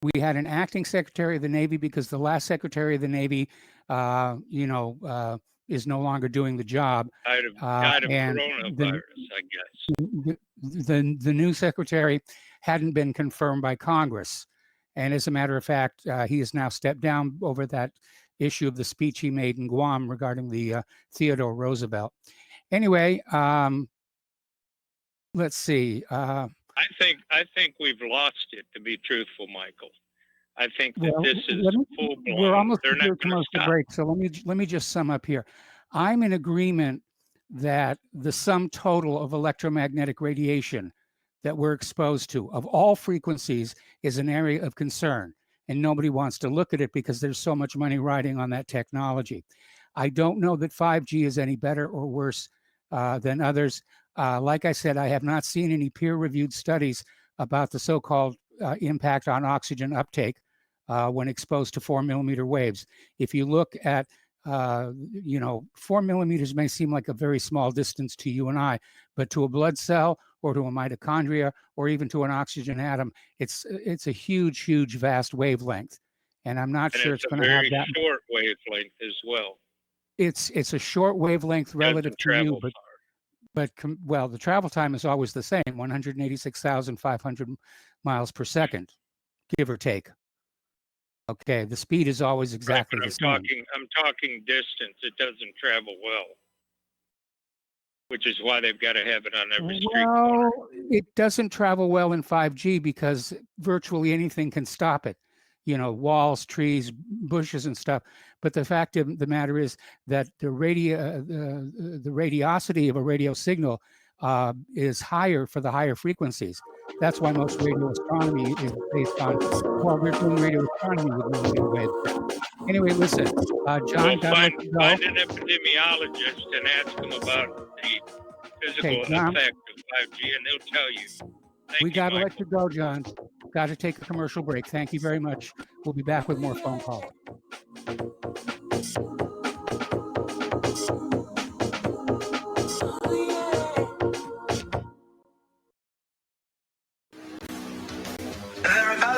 we had an acting Secretary of the Navy because the last Secretary of the Navy, is no longer doing the job. Died of and coronavirus, I guess. The new secretary hadn't been confirmed by Congress. And as a matter of fact, he has now stepped down over that issue of the speech he made in Guam regarding the Theodore Roosevelt. Anyway, let's see. I think we've lost it, to be truthful, Michael. I think that Well, this is full blown. we're almost They're at your not going to commercial stop. break, so let me just sum up here. I'm in agreement that the sum total of electromagnetic radiation that we're exposed to of all frequencies is an area of concern, and nobody wants to look at it because there's so much money riding on that technology. I don't know that 5G is any better or worse than others. Like I said, I have not seen any peer-reviewed studies about the so-called impact on oxygen uptake when exposed to 4 millimeter waves. If you look at 4 millimeters may seem like a very small distance to you and I, but to a blood cell or to a mitochondria or even to an oxygen atom, it's a huge, vast wavelength. And I'm not sure it's going to have that. Short wavelength as well. It's a short wavelength relative to you, but the travel time is always the same, 186,500 miles per second, give or take. Okay, the speed is always exactly the same. I'm talking distance. It doesn't travel well, which is why they've got to have it on every street corner. It doesn't travel well in 5G because virtually anything can stop it. Walls, trees, bushes, and stuff. But the fact of the matter is that the radiosity of a radio signal is higher for the higher frequencies. That's why most radio astronomy is based on, we're doing radio astronomy with millimeter waves. Anyway, listen, John, find an epidemiologist and ask them about the physical effect of 5G, and they'll tell you. We got to let you go, John. Got to take a commercial break. Thank you very much. We'll be back with more phone calls.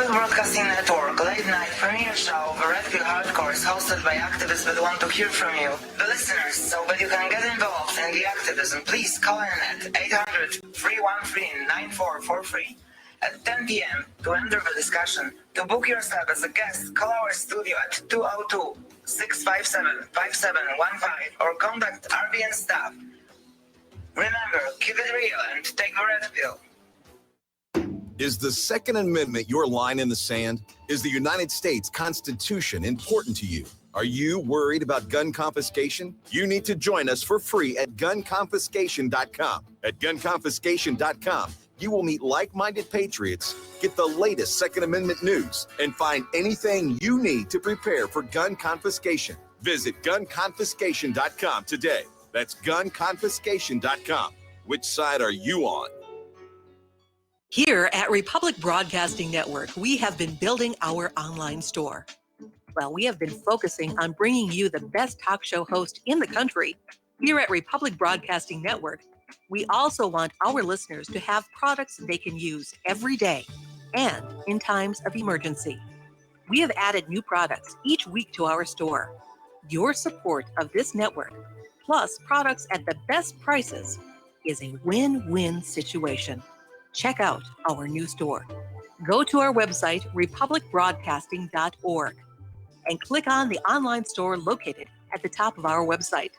Broadcasting Network late night premiere show The Red Pill Hardcore is hosted by activists that want to hear from you, the listeners. So that you can get involved in the activism, please call in at 800-313-9443 at 10 p.m. to enter the discussion. To book yourself as a guest, call our studio at 202-657-5715 or contact RBN staff. Remember, keep it real and take the red pill. Is the Second Amendment your line in the sand? Is the United States Constitution important to you? Are you worried about gun confiscation? You need to join us for free at gunconfiscation.com. At gunconfiscation.com, you will meet like-minded patriots, get the latest Second Amendment news, and find anything you need to prepare for gun confiscation. Visit gunconfiscation.com today. That's gunconfiscation.com. Which side are you on? Here at Republic Broadcasting Network, we have been building our online store. Well, we have been focusing on bringing you the best talk show host in the country. Here at Republic Broadcasting Network, we also want our listeners to have products they can use every day and in times of emergency. We have added new products each week to our store. Your support of this network, plus products at the best prices, is a win-win situation. Check out our new store. Go to our website, republicbroadcasting.org, and click on the online store located at the top of our website.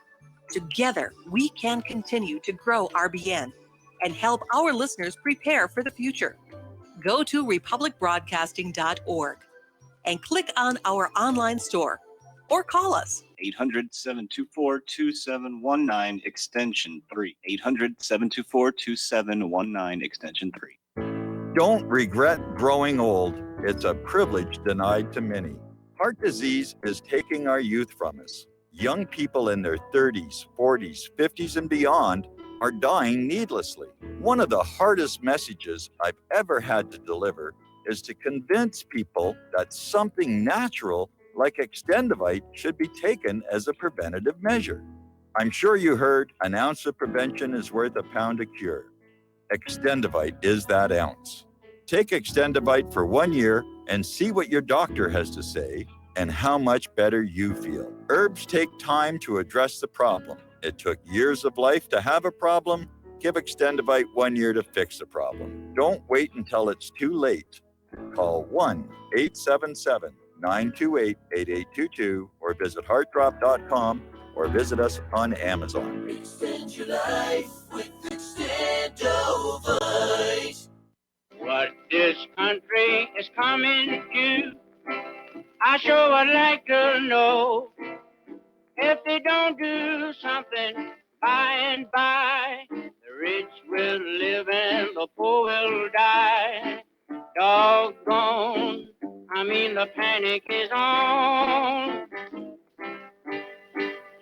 Together, we can continue to grow RBN and help our listeners prepare for the future. Go to republicbroadcasting.org and click on our online store or call us. 800-724-2719 extension 3. 800-724-2719 extension 3. Don't regret growing old. It's a privilege denied to many. Heart disease is taking our youth from us. Young people in their 30s, 40s, 50s, and beyond are dying needlessly. One of the hardest messages I've ever had to deliver is to convince people that something natural like Extendivite should be taken as a preventative measure. I'm sure you heard an ounce of prevention is worth a pound of cure. Extendivite is that ounce. Take Extendivite for 1 year and see what your doctor has to say and how much better you feel. Herbs take time to address the problem. It took years of life to have a problem. Give Extendivite 1 year to fix the problem. Don't wait until it's too late. Call 1-877-928-8822 or visit heartdrop.com or visit us on Amazon. Extend your life with Extendovite. What this country is coming to, I sure would like to know. If they don't do something by and by, the rich will live and the poor will die. Doggone, the panic is on.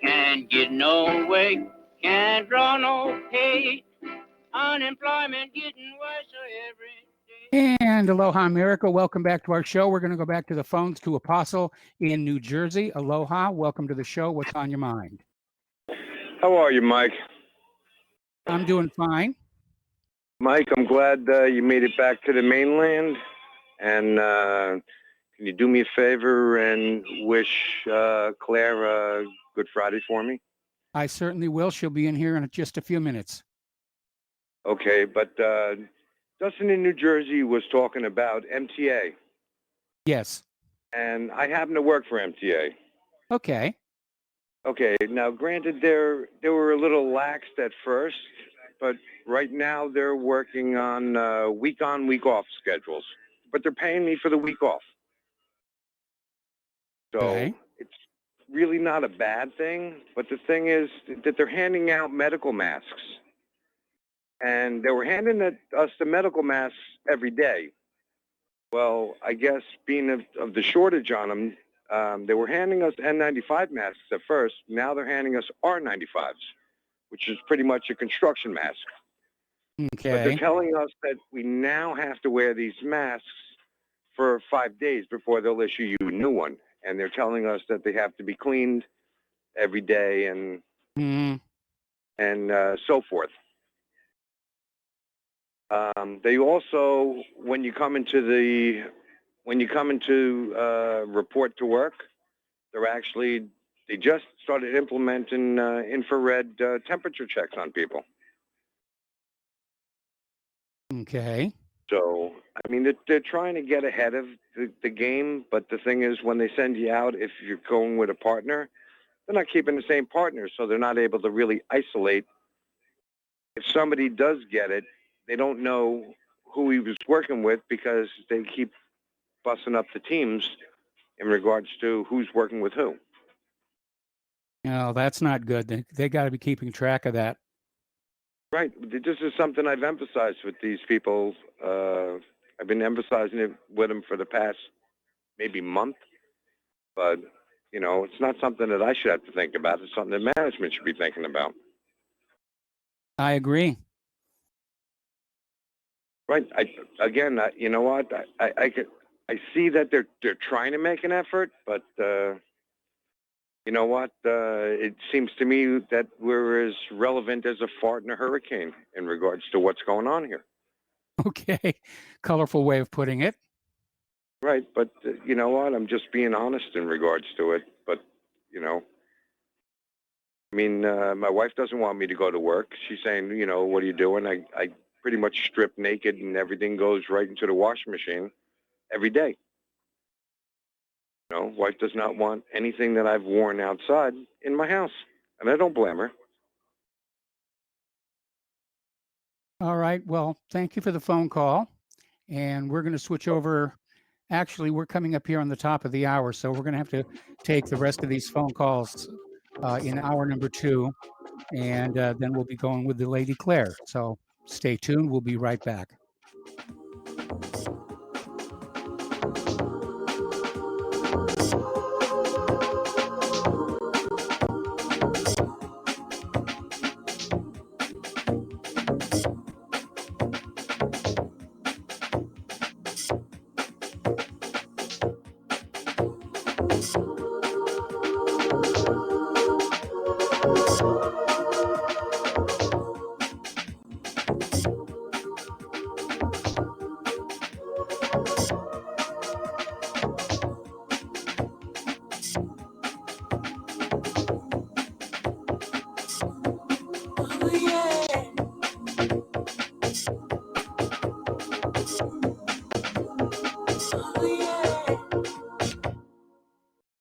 Can't get no way, can't draw no pay. Unemployment getting worse every day. And aloha, America. Welcome back to our show. We're going to go back to the phones to Apostle in New Jersey. Aloha. Welcome to the show. What's on your mind? How are you, Mike? I'm doing fine. Mike, I'm glad you made it back to the mainland. And can you do me a favor and wish Claire a Good Friday for me? I certainly will. She'll be in here in just a few minutes. Okay, but Dustin in New Jersey was talking about MTA. Yes. And I happen to work for MTA. Okay. Okay, now granted they were a little laxed at first, but right now they're working on week off schedules. But they're paying me for the week off. So Okay. it's really not a bad thing, but the thing is that they're handing out medical masks. And they were handing us the medical masks every day. Well, I guess being of the shortage on them, they were handing us N95 masks at first. Now they're handing us R95s, which is pretty much a construction mask. But they're Okay. telling us that we now have to wear these masks for 5 days before they'll issue you a new one. And they're telling us that they have to be cleaned every day and so forth. They also, when you come into report to work, they just started implementing infrared temperature checks on people. Okay. So, I mean, they're trying to get ahead of the game, but the thing is, when they send you out, if you're going with a partner, they're not keeping the same partner, so they're not able to really isolate. If somebody does get it, they don't know who he was working with because they keep busting up the teams in regards to who's working with who. No, that's not good. They got to be keeping track of that. Right. This is something I've emphasized with these people. I've been emphasizing it with them for the past maybe month. But, it's not something that I should have to think about. It's something that management should be thinking about. I agree. Right. You know what? I see that they're trying to make an effort, but you know what? It seems to me that we're as relevant as a fart in a hurricane in regards to what's going on here. Okay. Colorful way of putting it. Right. But you know what? I'm just being honest in regards to it. But, my wife doesn't want me to go to work. She's saying, what are you doing? I pretty much strip naked and everything goes right into the washing machine every day. Wife does not want anything that I've worn outside in my house, and I don't blame her. All right. Well, thank you for the phone call. And we're going to switch over. Actually, we're coming up here on the top of the hour, so we're going to have to take the rest of these phone calls in hour number 2, and then we'll be going with the Lady Claire. So stay tuned. We'll be right back.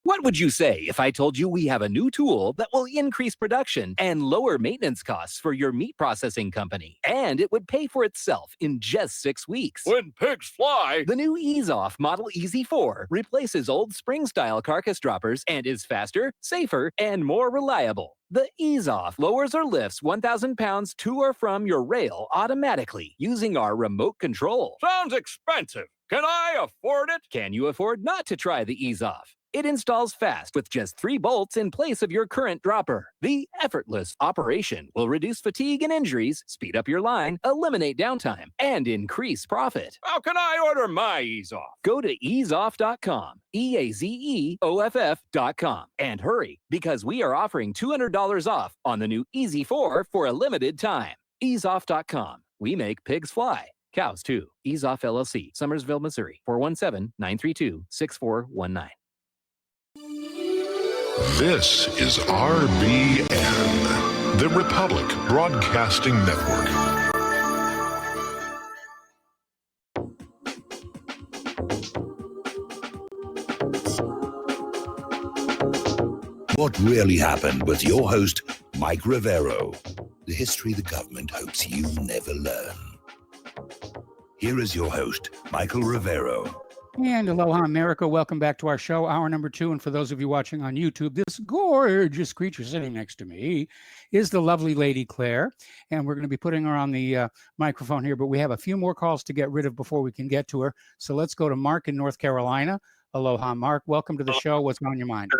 What would you say if I told you we have a new tool that will increase production and lower maintenance costs for your meat processing company? And it would pay for itself in just 6 weeks. When pigs fly! The new EaseOff Model Easy 4 replaces old spring-style carcass droppers and is faster, safer, and more reliable. The EaseOff lowers or lifts 1,000 pounds to or from your rail automatically using our remote control. Sounds expensive. Can I afford it? Can you afford not to try the EaseOff? It installs fast with just 3 bolts in place of your current dropper. The effortless operation will reduce fatigue and injuries, speed up your line, eliminate downtime, and increase profit. How can I order my Ease Off? Go to easeoff.com, EAZEOFF.com, and hurry because we are offering $200 off on the new Easy 4 for a limited time. Easeoff.com. We make pigs fly. Cows too. Ease Off LLC, Summersville, Missouri, 417-932-6419. This is RBN, the Republic Broadcasting Network. What really happened with your host, Mike Rivero. The history the government hopes you never learn. Here is your host, Michael Rivero. And aloha, America. Welcome back to our show, hour number 2. And for those of you watching on YouTube, this gorgeous creature sitting next to me is the lovely Lady Claire. And we're going to be putting her on the microphone here, but we have a few more calls to get rid of before we can get to her. So let's go to Mark in North Carolina. Aloha, Mark. Welcome to the show. What's on your mind?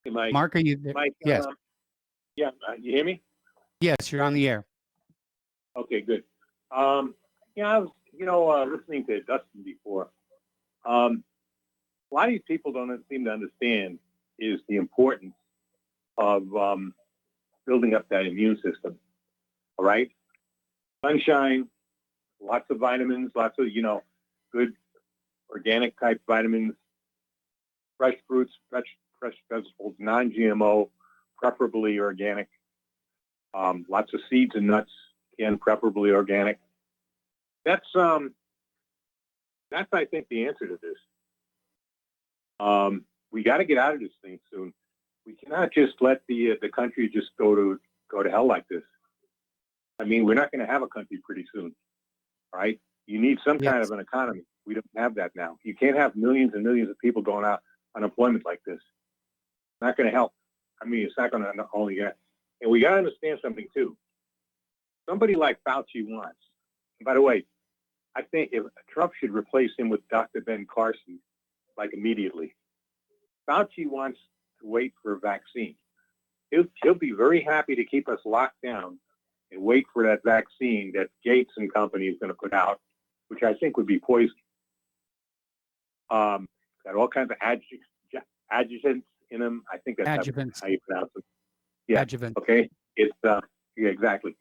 Hey, Mike. Mark, are you there? Mike, Yes. You hear me? Yes, you're on the air. Okay, good. I was, listening to Dustin before. A lot of these people don't seem to understand is the importance of building up that immune system. All right? Sunshine, lots of vitamins, lots of, good organic type vitamins, fresh fruits, fresh vegetables, non-GMO, preferably organic. Lots of seeds and nuts, again, preferably organic. That's I think the answer to this. We got to get out of this thing soon. We cannot just let the country just go to hell like this. I mean, we're not going to have a country pretty soon, right? You need some kind of an economy. We don't have that now. You can't have millions and millions of people going out unemployment like this. It's not going to help. I mean, it's not going to only get. And we got to understand something too. Somebody like Fauci wants. And by the way, I think if Trump should replace him with Dr. Ben Carson, like immediately. Fauci wants to wait for a vaccine. He'll be very happy to keep us locked down and wait for that vaccine that Gates and company is going to put out, which I think would be poison. Got all kinds of adjuvants in them. I think that's Adjuvants. how you pronounce it. Yeah. Adjuvant. Okay. It's yeah, exactly.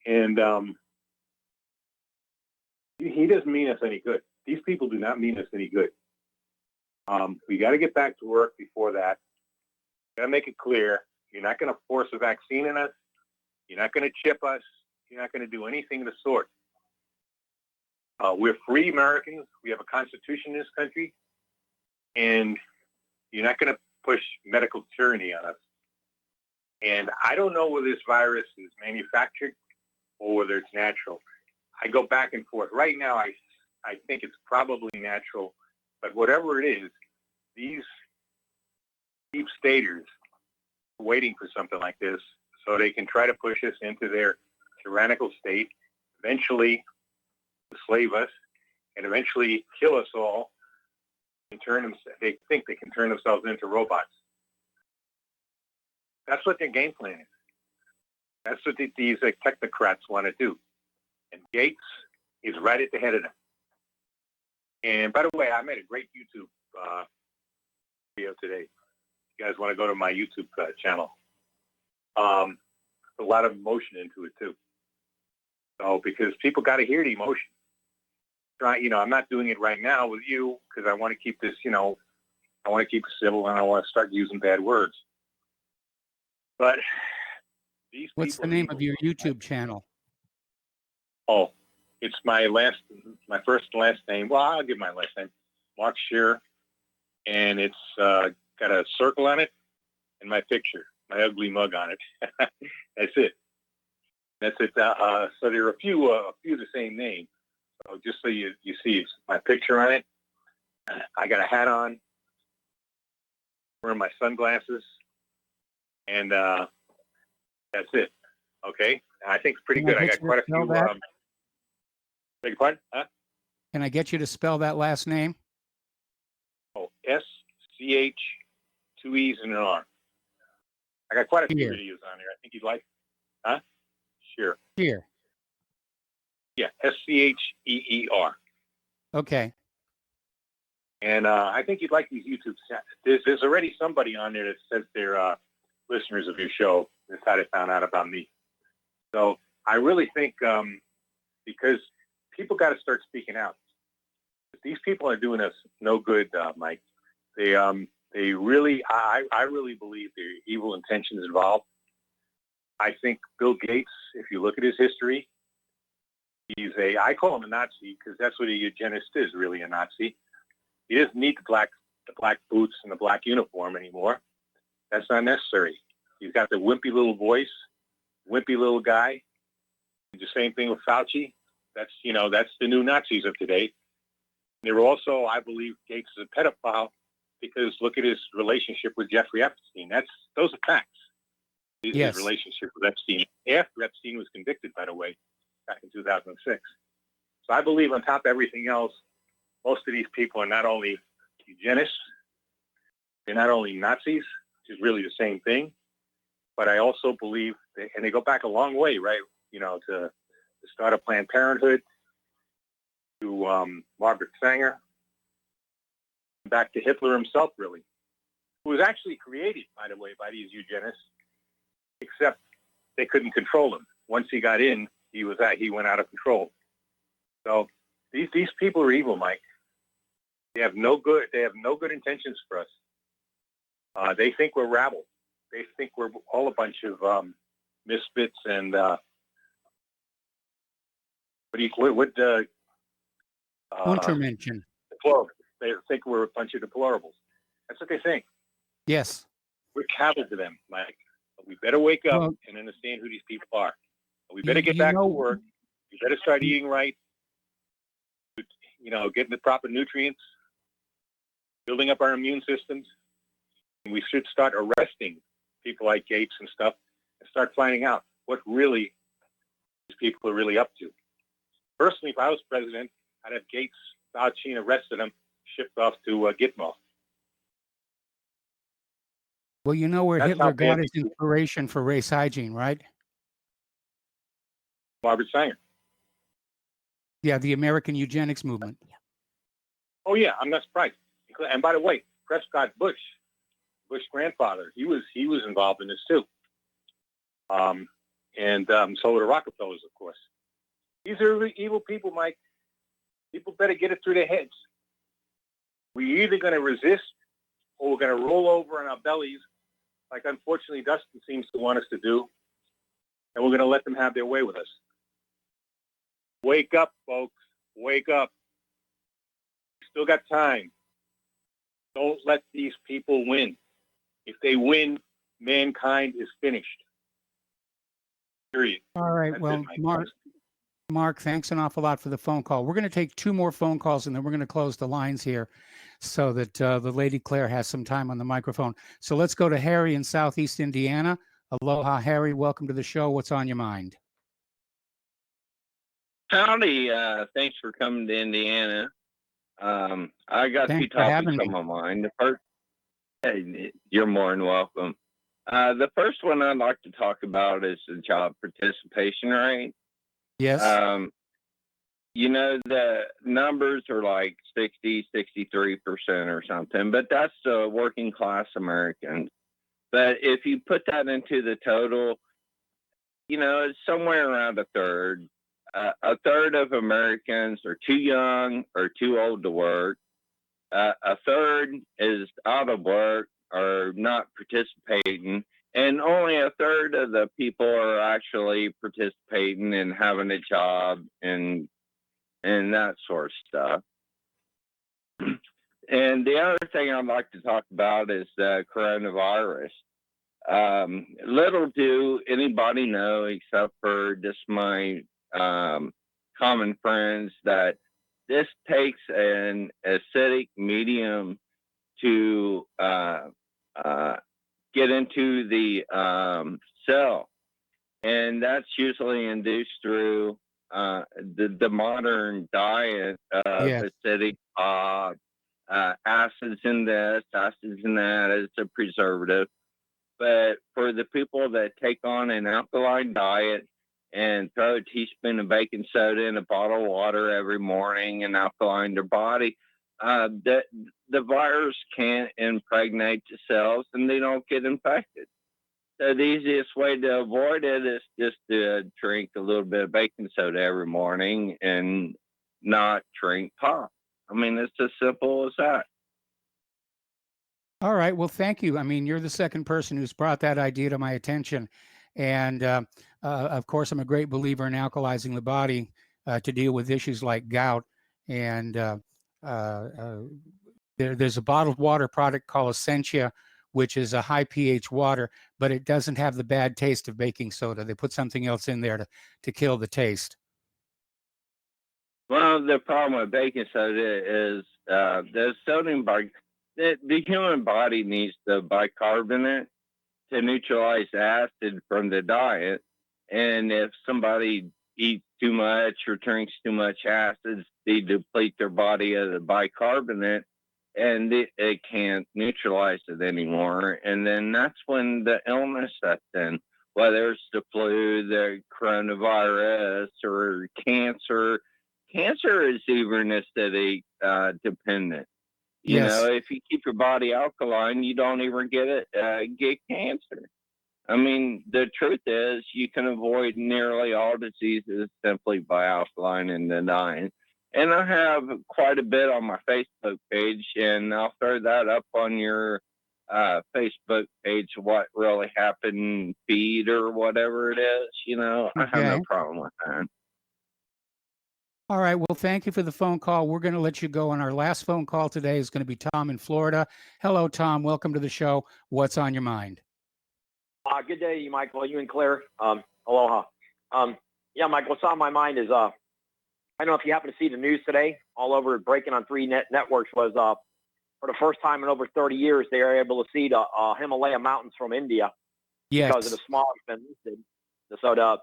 And he doesn't mean us any good. These people do not mean us any good. We got to get back to work before that. Got to make it clear. You're not going to force a vaccine in us. You're not going to chip us. You're not going to do anything of the sort. We're free Americans. We have a constitution in this country. And you're not going to push medical tyranny on us. And I don't know whether this virus is manufactured or whether it's natural. I go back and forth. Right now, I think it's probably natural. But whatever it is, these deep staters are waiting for something like this so they can try to push us into their tyrannical state, eventually enslave us, and eventually kill us all. And they think they can turn themselves into robots. That's what their game plan is. That's what these technocrats want to do. And Gates is right at the head of them. And by the way, I made a great YouTube video today. You guys want to go to my YouTube channel. A lot of emotion into it too. So because people got to hear the emotion. I'm not doing it right now with you because I want to keep this, I want to keep it civil and I want to start using bad words. But these What's the name of your YouTube channel? Oh, it's my first and last name. Well, I'll give my last name, Mark Scheer, and it's got a circle on it and my picture, my ugly mug on it. That's it. That's it. So there are a few of the same name. So just so you see, it's my picture on it. I got a hat on, wearing my sunglasses, and that's it. Okay, I think it's pretty good. I got quite a few. Beg your pardon? Huh? Can I get you to spell that last name? Oh, CH, 2 E's and an R. I got quite a few Shear. videos on there. I think you'd like. Huh? Sure. Here. Yeah, SCHEER. Okay. And I think you'd like these YouTube. There's already somebody on there that says they're listeners of your show. That's how they found out about me. So I really think because people got to start speaking out. These people are doing us no good, Mike. They really, I really believe there are evil intentions involved. I think Bill Gates, if you look at his history, I call him a Nazi because that's what a eugenist is, really, a Nazi. He doesn't need the black boots and the black uniform anymore. That's not necessary. He's got the wimpy little voice, wimpy little guy. The same thing with Fauci. That's the new Nazis of today. There were also, I believe, Gates is a pedophile because look at his relationship with Jeffrey Epstein. Those are facts. Yes. His relationship with Epstein after Epstein was convicted, by the way, back in 2006. So I believe on top of everything else, most of these people are not only eugenists, they're not only Nazis, which is really the same thing, but I also believe, and they go back a long way, right? To start a Planned Parenthood, to Margaret Sanger, back to Hitler himself, really, who was actually created, by the way, by these eugenists, except they couldn't control him. Once he got in, he went out of control. So these people are evil, Mike. They have no good intentions for us. They think we're rabble. They think we're all a bunch of misfits and Untermenschen. deplorables. They think we're a bunch of deplorables. That's what they think. Yes. We're cattle to them, Mike. But we better wake up Well, and understand who these people are. We better get back to work. We better start eating right. Getting the proper nutrients, building up our immune systems. And we should start arresting people like Gates and stuff and start finding out what really these people are really up to. Personally, if I was president, I'd have Gates, Fauci, and arrested him, shipped off to Gitmo. Well, you know where That's Hitler how got bad his inspiration for race hygiene, right? Margaret Sanger. Yeah, the American eugenics movement. Oh yeah, I'm not surprised. And by the way, Prescott Bush grandfather, he was involved in this too. And so were the Rockefellers, of course. These are really evil people, Mike. People better get it through their heads. We're either going to resist or we're going to roll over on our bellies, like unfortunately Dustin seems to want us to do, and we're going to let them have their way with us. Wake up, folks. Wake up. Still got time. Don't let these people win. If they win, mankind is finished. Period. All right. That's Well, it, Mike. Mark, thanks an awful lot for the phone call. We're going to take 2 more phone calls and then we're going to close the lines here so that the Lady Claire has some time on the microphone. So let's go to Harry in Southeast Indiana. Aloha, Harry. Welcome to the show. What's on your mind? Howdy. Thanks for coming to Indiana. I got Thanks 2 for having topics me. on my mind. The first, hey, you're more than welcome. The first one I'd like to talk about is the job participation rate. Yes. The numbers are like 60, 63% or something, but that's the working class Americans. But if you put that into the total, it's somewhere around a third. A third of Americans are too young or too old to work. A third is out of work or not participating. And only a third of the people are actually participating and having a job and that sort of stuff. And the other thing I'd like to talk about is the coronavirus. Little do anybody know, except for just my common friends, that this takes an acidic medium to get into the cell, and that's usually induced through the modern diet of acidic acids in this, acids in that as a preservative. But for the people that take on an alkaline diet and throw a teaspoon of baking soda in a bottle of water every morning and alkaline their body, the virus can't impregnate the cells and they don't get infected. So the easiest way to avoid it is just to drink a little bit of baking soda every morning and not drink pop. I mean, it's as simple as that. All right. Well, thank you. I mean, you're the second person who's brought that idea to my attention. And of course, I'm a great believer in alkalizing the body to deal with issues like gout. And there's a bottled water product called Essentia, which is a high pH water, but it doesn't have the bad taste of baking soda. They put something else in there to kill the taste. Well, the problem with baking soda is the sodium the human body needs the bicarbonate to neutralize acid from the diet. And if somebody eats too much or drinks too much acids, they deplete their body of the bicarbonate and it can't neutralize it anymore. And then that's when the illness sets in, whether it's the flu, the coronavirus, or cancer. Cancer is even acidic dependent. You know, if you keep your body alkaline, you don't even get cancer. I mean, the truth is you can avoid nearly all diseases simply by alkalining the diet. And I have quite a bit on my Facebook page, and I'll throw that up on your Facebook page, What Really Happened feed or whatever it is. You know, I have no problem with that. All right. Well, thank you for the phone call. We're going to let you go. And our last phone call today is going to be Tom in Florida. Hello, Tom. Welcome to the show. What's on your mind? Good day to you, Michael. You and Claire. Aloha. Yeah, Michael, what's on my mind is, I don't know if you happen to see the news today, all over breaking on 3 networks was, for the first time in over 30 years, they are able to see the Himalaya mountains from India because of the smog that's been listed. So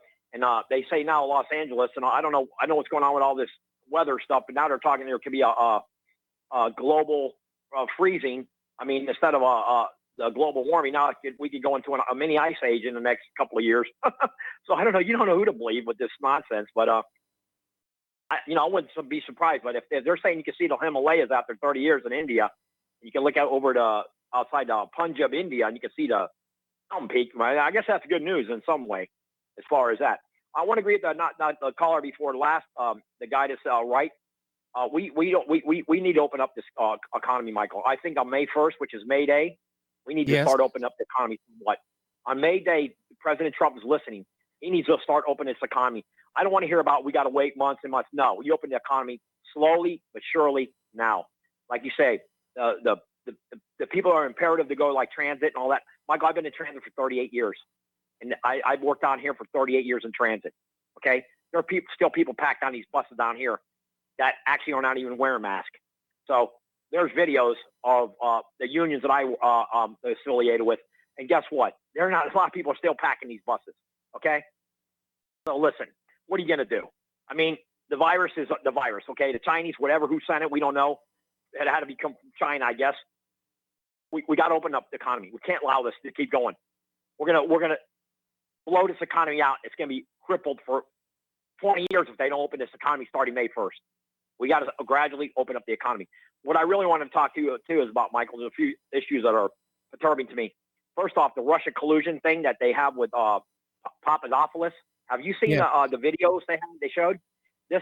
they say now Los Angeles, and I know what's going on with all this weather stuff, but now they're talking there could be a global freezing. I mean, instead of a global warming, now we could go into a mini ice age in the next couple of years. So I don't know. You don't know who to believe with this nonsense, but I wouldn't be surprised. But if they're saying you can see the Himalayas after 30 years in India, you can look out over outside Punjab, India, and you can see the mountain peak. Right? I guess that's good news in some way, as far as that. I want to agree with not the caller before last, the guy that's right. We need to open up this economy, Michael. I think on May 1st, which is May Day, we need to start opening up the economy. On May Day, President Trump is listening. He needs to start opening this economy. I don't want to hear about we got to wait months and months. No, you open the economy slowly but surely now. Like you say, the people are imperative to go like transit and all that. Michael, I've been in transit for 38 years. And I've worked down here for 38 years in transit. Okay, there are still people packed on these buses down here that actually are not even wearing masks. So there's videos of the unions that I affiliated with, and guess what? A lot of people are still packing these buses. Okay, so listen, what are you gonna do? I mean, the virus is the virus. Okay, the Chinese, whatever, who sent it, we don't know. It had to become from China, I guess. We got to open up the economy. We can't allow this to keep going. We're gonna blow this economy out. It's going to be crippled for 20 years if they don't open this economy starting May 1st. We got to gradually open up the economy. What I really want to talk to you too is about, Michael, there's a few issues that are perturbing to me. First off, the Russia collusion thing that they have with Papadopoulos. Have you seen the videos they showed? This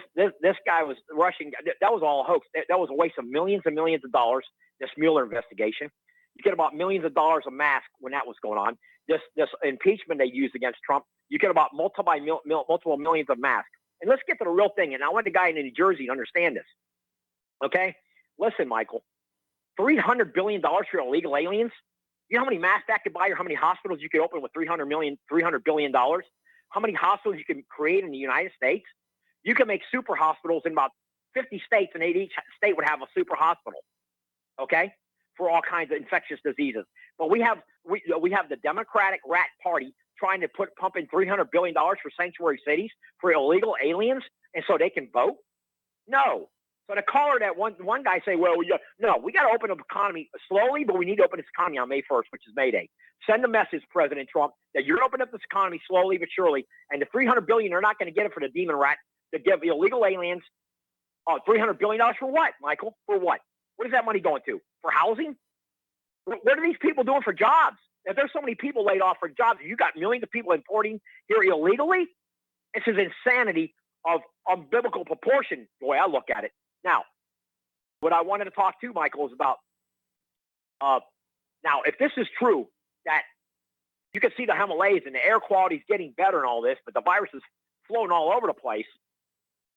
guy was Russian. That was all a hoax. That was a waste of millions and millions of dollars. This Mueller investigation. You get about millions of dollars a mask when that was going on. This impeachment they used against Trump, you get about multiple millions of masks. And let's get to the real thing. And I want the guy in New Jersey to understand this. Okay? Listen, Michael, $300 billion for illegal aliens. You know how many masks that could buy or how many hospitals you could open with $300 billion? How many hospitals you can create in the United States? You can make super hospitals in about 50 states, and each state would have a super hospital. Okay? For all kinds of infectious diseases. But we have the Democratic rat party trying to pump in $300 billion for sanctuary cities for illegal aliens, and so they can vote? No. So the caller that one guy say, well, no, we got to open up the economy slowly, but we need to open this economy on May 1st, which is May Day. Send a message, President Trump, that you're opening up this economy slowly but surely, and the $300 billion, they're not going to get it for the demon rat to give illegal aliens $300 billion for what, Michael? For what? What is that money going to? For housing? What are these people doing for jobs? If there's so many people laid off for jobs, you got millions of people importing here illegally. This is insanity of biblical proportion, the way I look at it. Now, what I wanted to talk to, Michael, is about now, if this is true, that you can see the Himalayas and the air quality is getting better and all this, but the virus is floating all over the place.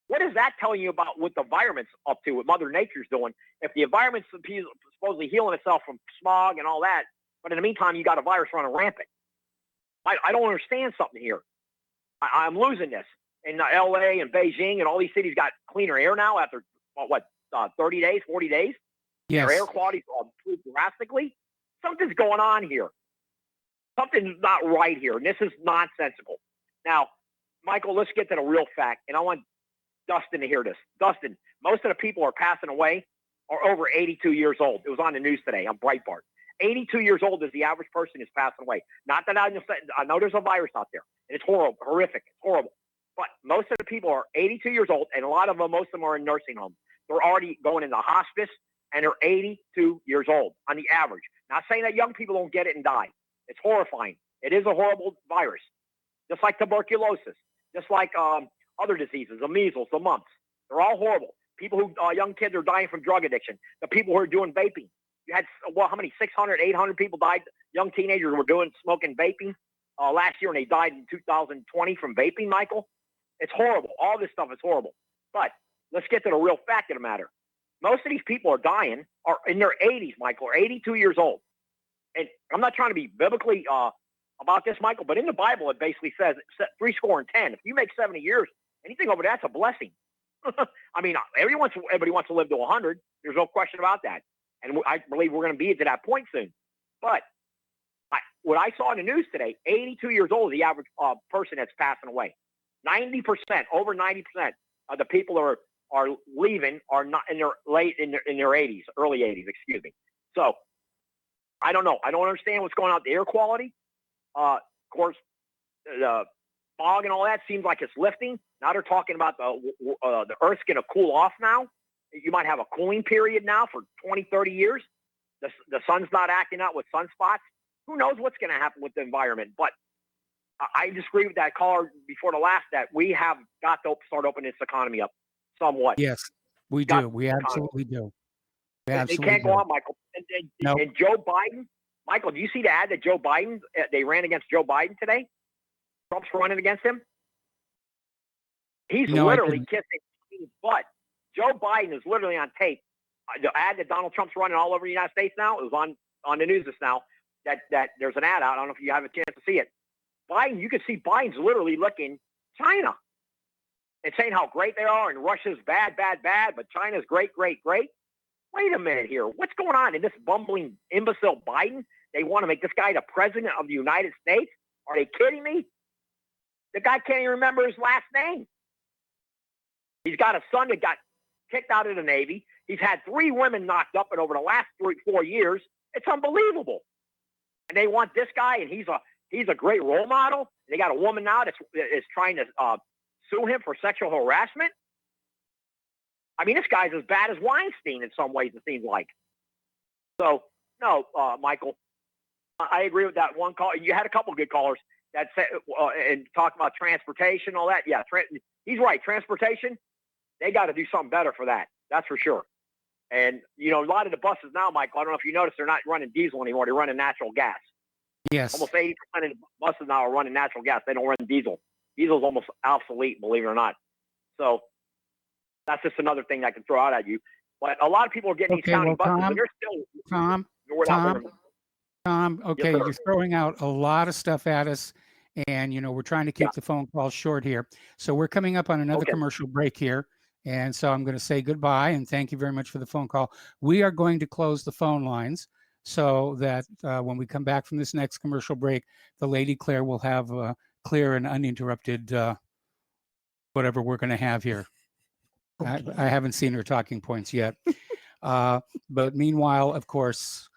What is that telling you about what the environment's up to, what Mother Nature's doing? If the environment's supposedly healing itself from smog and all that, but in the meantime, you got a virus running rampant. I don't understand something here. I'm losing this. In LA and Beijing and all these cities got cleaner air now after, 30 days, 40 days? Yes. Their air quality's improved drastically. Something's going on here. Something's not right here, and this is nonsensical. Now, Michael, let's get to the real fact, and I want Dustin to hear this. Dustin, most of the people are passing away are over 82 years old. It was on the news today on Breitbart. 82 years old is the average person is passing away. Not that I know there's a virus out there, and it's horrible, horrific, it's horrible. But most of the people are 82 years old, and most of them are in nursing homes. They're already going into hospice, and they're 82 years old on the average. Not saying that young people don't get it and die. It's horrifying. It is a horrible virus, just like tuberculosis, just like other diseases, the measles, the mumps. They're all horrible. People who, young kids are dying from drug addiction. The people who are doing vaping. You had, how many, 600, 800 people died, young teenagers were smoking vaping last year, and they died in 2020 from vaping, Michael. It's horrible. All this stuff is horrible. But let's get to the real fact of the matter. Most of these people are dying are in their 80s, Michael, or 82 years old. And I'm not trying to be biblically about this, Michael, but in the Bible, it basically says 70. If you make 70 years, anything over that's a blessing. I mean, everybody wants to live to 100. There's no question about that. And I believe we're going to be to that point soon. But what I saw in the news today, 82 years old is the average person that's passing away. 90%, over 90% of the people are leaving are not in their in their 80s, early 80s, excuse me. So I don't know. I don't understand what's going on with the air quality. Of course, the fog and all that seems like it's lifting. Now they're talking about the Earth's going to cool off now. You might have a cooling period now for 20, 30 years. The sun's not acting out with sunspots. Who knows what's going to happen with the environment? But I disagree with that caller before the last that we have got to start opening this economy up somewhat. Yes, we do. We absolutely do. They can't go on, Michael. And Joe Biden, Michael, do you see the ad that Joe Biden, they ran against Joe Biden today? Trump's running against him. He's literally kissing his butt. Joe Biden is literally on tape. The ad that Donald Trump's running all over the United States now, it was on the news just now, that there's an ad out. I don't know if you have a chance to see it. Biden, you can see Biden's literally looking China and saying how great they are, and Russia's bad, but China's great, great, great. Wait a minute here. What's going on in this bumbling imbecile Biden? They want to make this guy the president of the United States? Are they kidding me? The guy can't even remember his last name. He's got a son that got kicked out of the Navy. He's had 3 women knocked up over the last 4 years. It's unbelievable. And they want this guy, and he's a great role model. They got a woman now that is trying to sue him for sexual harassment. I mean, this guy's as bad as Weinstein in some ways, it seems like. So, no, Michael, I agree with that one call. You had a couple good callers that said, and talk about transportation, all that. Yeah, he's right. Transportation, they got to do something better for that. That's for sure. And, a lot of the buses now, Michael, I don't know if you noticed, they're not running diesel anymore. They're running natural gas. Yes. Almost 80% of the buses now are running natural gas. They don't run diesel. Diesel's almost obsolete, believe it or not. So that's just another thing I can throw out at you. But a lot of people are getting these county buses, and they're still Tom, okay, Yes, you're throwing out a lot of stuff at us, and we're trying to keep the phone call short here. So we're coming up on another commercial break here. And so I'm going to say goodbye and thank you very much for the phone call. We are going to close the phone lines so that when we come back from this next commercial break, the Lady Claire will have clear and uninterrupted whatever we're going to have here. I haven't seen her talking points yet. But meanwhile, of course,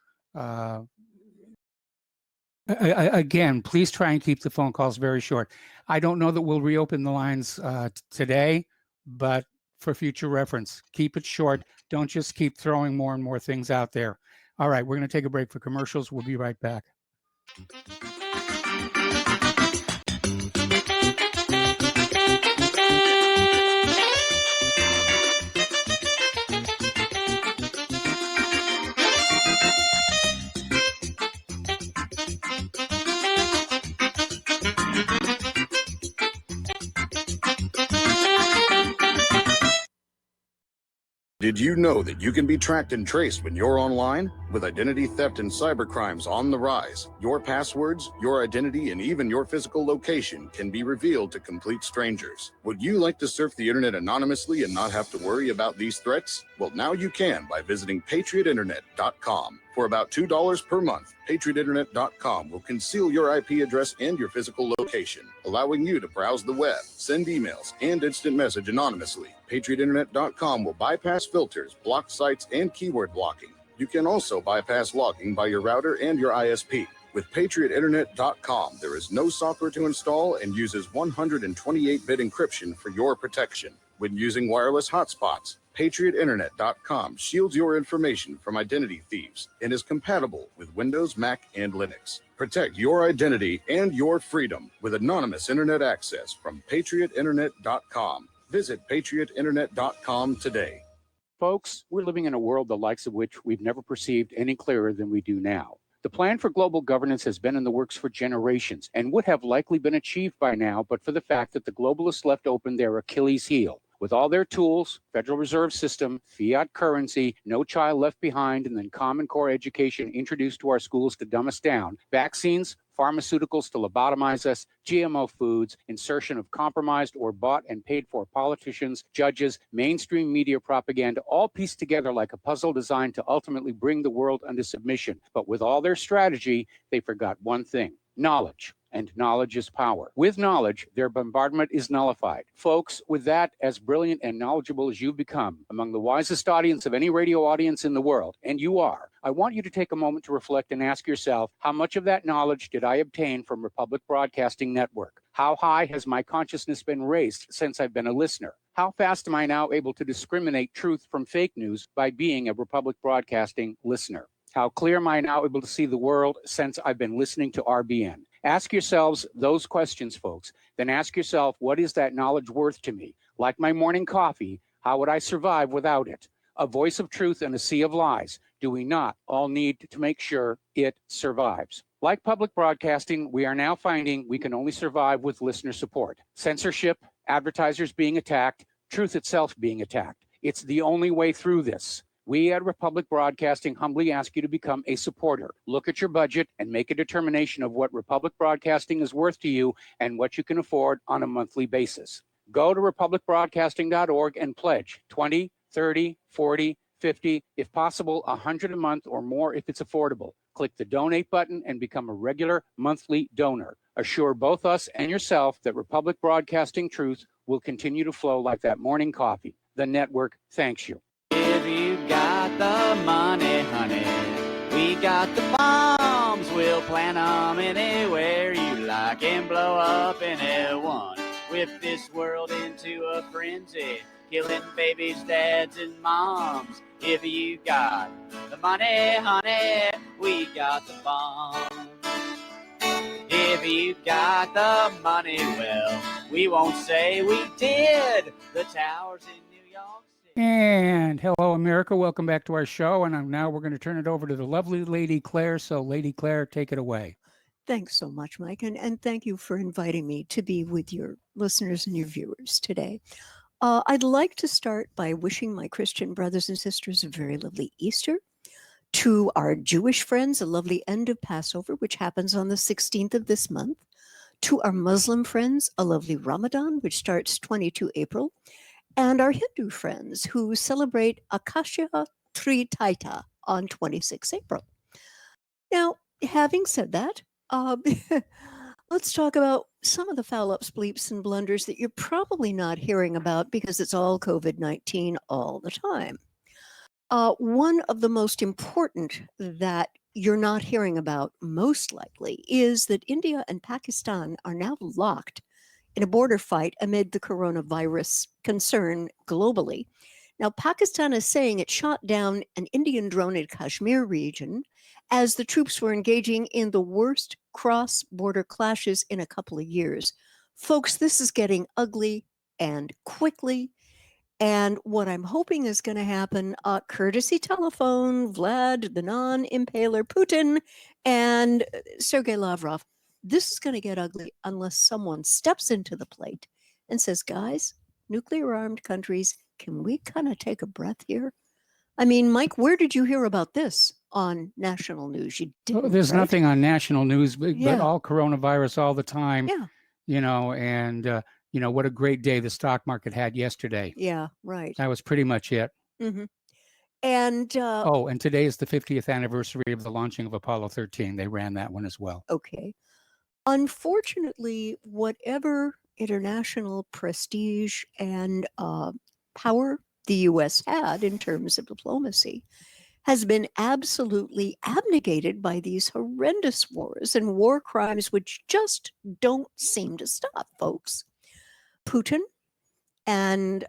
again, please try and keep the phone calls very short. I don't know that we'll reopen the lines today, but for future reference, keep it short. Don't just keep throwing more and more things out there. All right, we're going to take a break for commercials. We'll be right back. Did you know that you can be tracked and traced when you're online? With identity theft and cybercrimes on the rise, your passwords, your identity, and even your physical location can be revealed to complete strangers. Would you like to surf the internet anonymously and not have to worry about these threats? Well, now you can by visiting patriotinternet.com. For about $2 per month, patriotinternet.com will conceal your IP address and your physical location, allowing you to browse the web, send emails, and instant message anonymously. patriotinternet.com will bypass filters, block sites, and keyword blocking. You can also bypass logging by your router and your ISP. With patriotinternet.com, there is no software to install and uses 128-bit encryption for your protection. When using wireless hotspots, patriotinternet.com shields your information from identity thieves and is compatible with Windows, Mac, and Linux. Protect your identity and your freedom with anonymous internet access from patriotinternet.com. Visit patriotinternet.com today. Folks, we're living in a world the likes of which we've never perceived any clearer than we do now. The plan for global governance has been in the works for generations and would have likely been achieved by now, but for the fact that the globalists left open their Achilles heel. With all their tools, Federal Reserve System, fiat currency, no child left behind, and then Common Core education introduced to our schools to dumb us down, vaccines, pharmaceuticals to lobotomize us, GMO foods, insertion of compromised or bought and paid for politicians, judges, mainstream media propaganda, all pieced together like a puzzle designed to ultimately bring the world under submission. But with all their strategy, they forgot one thing: knowledge. And knowledge is power. With knowledge, their bombardment is nullified. Folks, with that, as brilliant and knowledgeable as you've become, among the wisest audience of any radio audience in the world, and you are, I want you to take a moment to reflect and ask yourself, how much of that knowledge did I obtain from Republic Broadcasting Network? How high has my consciousness been raised since I've been a listener? How fast am I now able to discriminate truth from fake news by being a Republic Broadcasting listener? How clear am I now able to see the world since I've been listening to RBN? Ask yourselves those questions, folks. Then ask yourself, what is that knowledge worth to me? Like my morning coffee, how would I survive without it? A voice of truth in a sea of lies. Do we not all need to make sure it survives? Like public broadcasting, we are now finding we can only survive with listener support. Censorship, advertisers being attacked, truth itself being attacked. It's the only way through this. We at Republic Broadcasting humbly ask you to become a supporter. Look at your budget and make a determination of what Republic Broadcasting is worth to you and what you can afford on a monthly basis. Go to republicbroadcasting.org and pledge 20, 30, 40, 50, if possible, 100 a month or more if it's affordable. Click the donate button and become a regular monthly donor. Assure both us and yourself that Republic Broadcasting truth will continue to flow like that morning coffee. The network thanks you. If you got the money, honey, we got the bombs. We'll plant them anywhere you like and blow up anyone. Whip this world into a frenzy, killing babies, dads, and moms. If you got the money, honey, we got the bombs. If you got the money, well, we won't say we did. The towers in New York. And hello, America. Welcome back to our show. And now we're going to turn it over to the lovely Lady Claire. So, Lady Claire, take it away. Thanks so much, Mike. And thank you for inviting me to be with your listeners and your viewers today. I'd like to start by wishing my Christian brothers and sisters a very lovely Easter. To our Jewish friends, a lovely end of Passover, which happens on the 16th of this month. To our Muslim friends, a lovely Ramadan, which starts 22 April. And our Hindu friends who celebrate Akshaya Tritiya on 26 April. Now, having said that, let's talk about some of the foul ups, bleeps, and blunders that you're probably not hearing about because it's all COVID-19 all the time. One of the most important that you're not hearing about, most likely, is that India and Pakistan are now locked in a border fight amid the coronavirus concern globally. Now, Pakistan is saying it shot down an Indian drone in Kashmir region as the troops were engaging in the worst cross-border clashes in a couple of years. Folks, this is getting ugly and quickly. And what I'm hoping is going to happen, courtesy telephone, Vlad, the non-impaler Putin, and Sergei Lavrov, this is going to get ugly unless someone steps into the plate and says, guys, nuclear-armed countries, can we kind of take a breath here? I mean, Mike, where did you hear about this on national news? You didn't, There's right? nothing on national news, but Yeah. all coronavirus all the time. Yeah. You know, and what a great day the stock market had yesterday. Yeah, right. That was pretty much it. Hmm. And Oh, and today is the 50th anniversary of the launching of Apollo 13. They ran that one as well. okay. Unfortunately, whatever international prestige and power the US had in terms of diplomacy has been absolutely abnegated by these horrendous wars and war crimes, which just don't seem to stop, folks. Putin and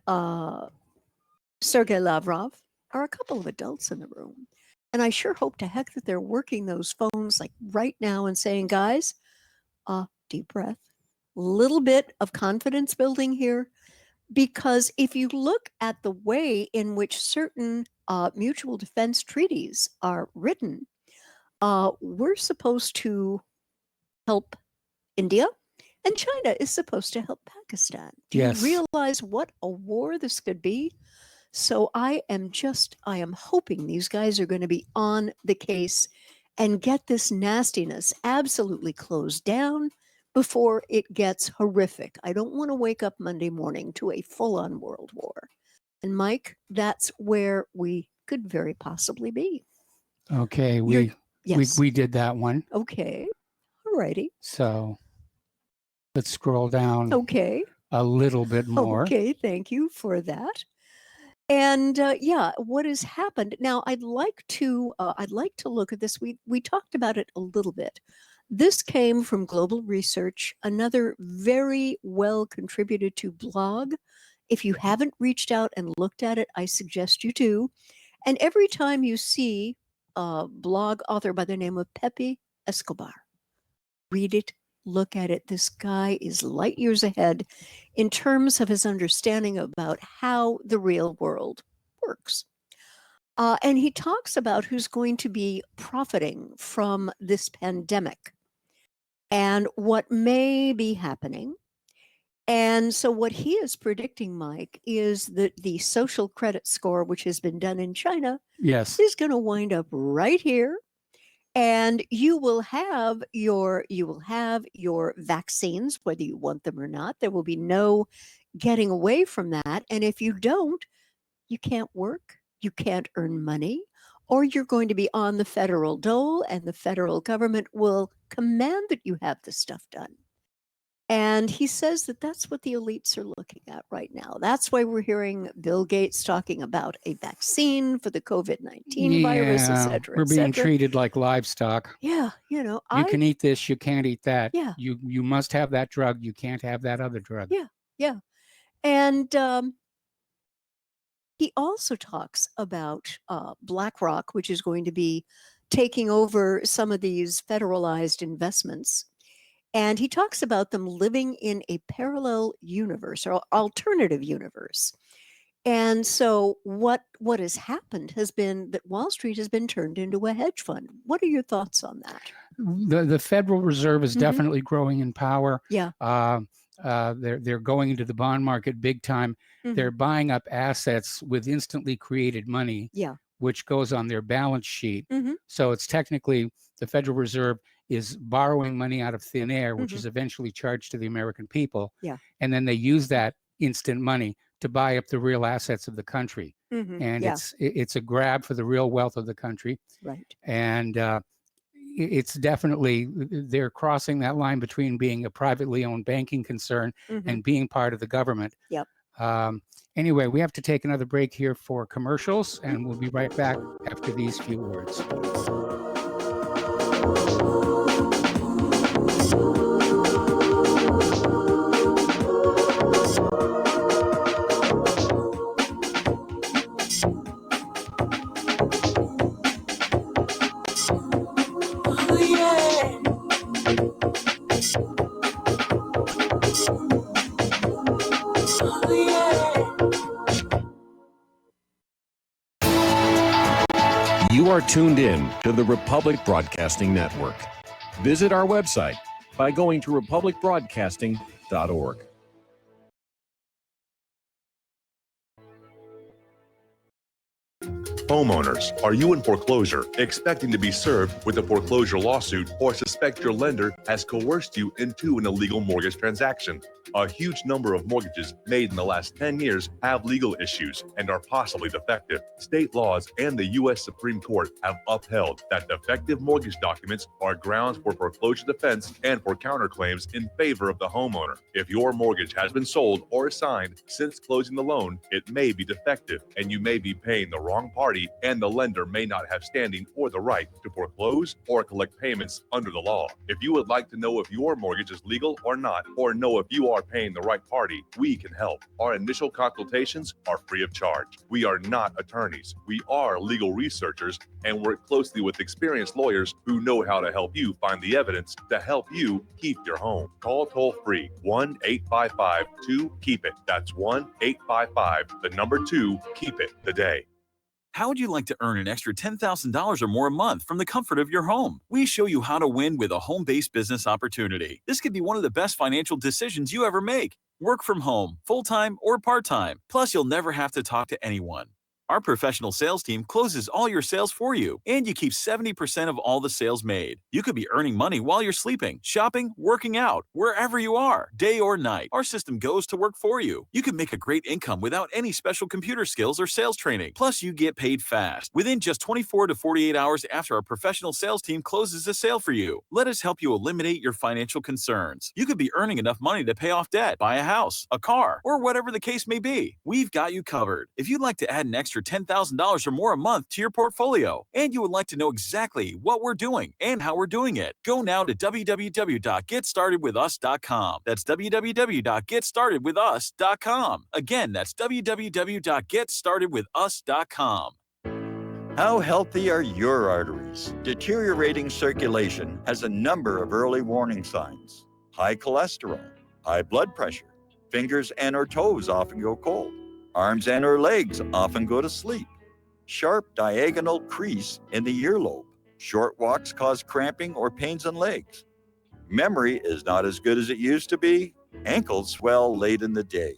Sergei Lavrov are a couple of adults in the room. And I sure hope to heck that they're working those phones like right now and saying, guys, deep breath, little bit of confidence building here. Because if you look at the way in which certain mutual defense treaties are written, we're supposed to help India and China is supposed to help Pakistan. Do Yes. you realize what a war this could be? So I am hoping these guys are going to be on the case and get this nastiness absolutely closed down before it gets horrific. I don't want to wake up Monday morning to a full-on world war. And Mike, that's where we could very possibly be. Okay, Yes. we did that one. Okay. All righty. So let's scroll down Okay. a little bit more. Okay, thank you for that. And yeah, what has happened now? I'd like to look at this. We talked about it a little bit. This came from Global Research, another very well contributed to blog. If you haven't reached out and looked at it, I suggest you do. And every time you see a blog author by the name of Pepe Escobar, read it, look at it. This guy is light years ahead in terms of his understanding about how the real world works. And he talks about who's going to be profiting from this pandemic and what may be happening. And so what he is predicting, Mike, is that the social credit score, which has been done in China, Yes. is going to wind up right here. And you will have your vaccines, whether you want them or not. There will be no getting away from that. And if you don't, you can't work, you can't earn money, or you're going to be on the federal dole, and the federal government will command that you have this stuff done. And he says that that's what the elites are looking at right now. That's why we're hearing Bill Gates talking about a vaccine for the COVID-19 virus, et cetera, we're et being cetera. treated like livestock. Yeah, You can eat this, you can't eat that. Yeah. You must have that drug, you can't have that other drug. Yeah. And he also talks about BlackRock, which is going to be taking over some of these federalized investments. And he talks about them living in a parallel universe or alternative universe. And so what has happened has been that Wall Street has been turned into a hedge fund. What are your thoughts on that? The Federal Reserve is Mhm. definitely growing in power. Yeah. They're going into the bond market big time. They're Mhm. buying up assets with instantly created money, Yeah. which goes on their balance sheet. Mhm. So it's technically the Federal Reserve is borrowing money out of thin air, which Mhm. is eventually charged to the American people. Yeah. And then they use that instant money to buy up the real assets of the country. Mhm. And Yeah. it's a grab for the real wealth of the country. Right. And it's definitely, they're crossing that line between being a privately owned banking concern and being part of the government. Yep. Anyway, we have to take another break here for commercials, and we'll be right back after these few words. You are tuned in to the Republic Broadcasting Network. Visit our website by going to republicbroadcasting.org. Homeowners, are you in foreclosure, expecting to be served with a foreclosure lawsuit, or suspect your lender has coerced you into an illegal mortgage transaction? A huge number of mortgages made in the last 10 years have legal issues and are possibly defective. State laws and the U.S. Supreme Court have upheld that defective mortgage documents are grounds for foreclosure defense and for counterclaims in favor of the homeowner. If your mortgage has been sold or assigned since closing the loan, it may be defective and you may be paying the wrong party, and the lender may not have standing or the right to foreclose or collect payments under the law. If you would like to know if your mortgage is legal or not, or know if you are paying the right party, we can help. Our initial consultations are free of charge. We are not attorneys. We are legal researchers and work closely with experienced lawyers who know how to help you find the evidence to help you keep your home. Call toll free 1-855-2-KEEP-IT. That's 1-855-2-KEEP-IT today. How would you like to earn an extra $10,000 or more a month from the comfort of your home? We show you how to win with a home-based business opportunity. This could be one of the best financial decisions you ever make. Work from home, full-time or part-time. Plus, you'll never have to talk to anyone. Our professional sales team closes all your sales for you, and you keep 70% of all the sales made. You could be earning money while you're sleeping, shopping, working out, wherever you are, day or night. Our system goes to work for you. You can make a great income without any special computer skills or sales training. Plus, you get paid fast, within just 24 to 48 hours after our professional sales team closes a sale for you. Let us help you eliminate your financial concerns. You could be earning enough money to pay off debt, buy a house, a car, or whatever the case may be. We've got you covered. If you'd like to add an extra $10,000 or more a month to your portfolio, and you would like to know exactly what we're doing and how we're doing it, go now to www.getstartedwithus.com. That's www.getstartedwithus.com. Again, that's www.getstartedwithus.com. How healthy are your arteries? Deteriorating circulation has a number of early warning signs. High cholesterol, high blood pressure, fingers and or toes often go cold. Arms and or legs often go to sleep. Sharp diagonal crease in the earlobe. Short walks cause cramping or pains in legs. Memory is not as good as it used to be. Ankles swell late in the day.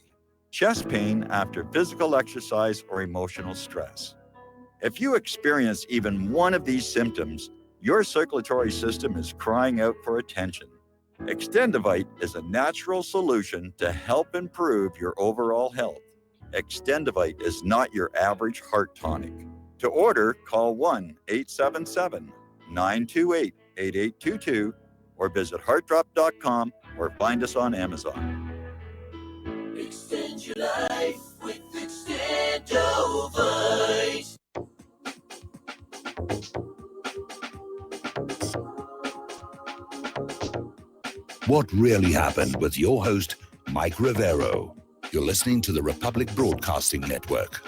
Chest pain after physical exercise or emotional stress. If you experience even one of these symptoms, your circulatory system is crying out for attention. Extendivite is a natural solution to help improve your overall health. Extendivite is not your average heart tonic. To order, call 1-877-928-8822 or visit heartdrop.com or find us on Amazon. Extend your life with Extendovite. What really happened with your host, Mike Rivero. You're listening to the Republic Broadcasting Network.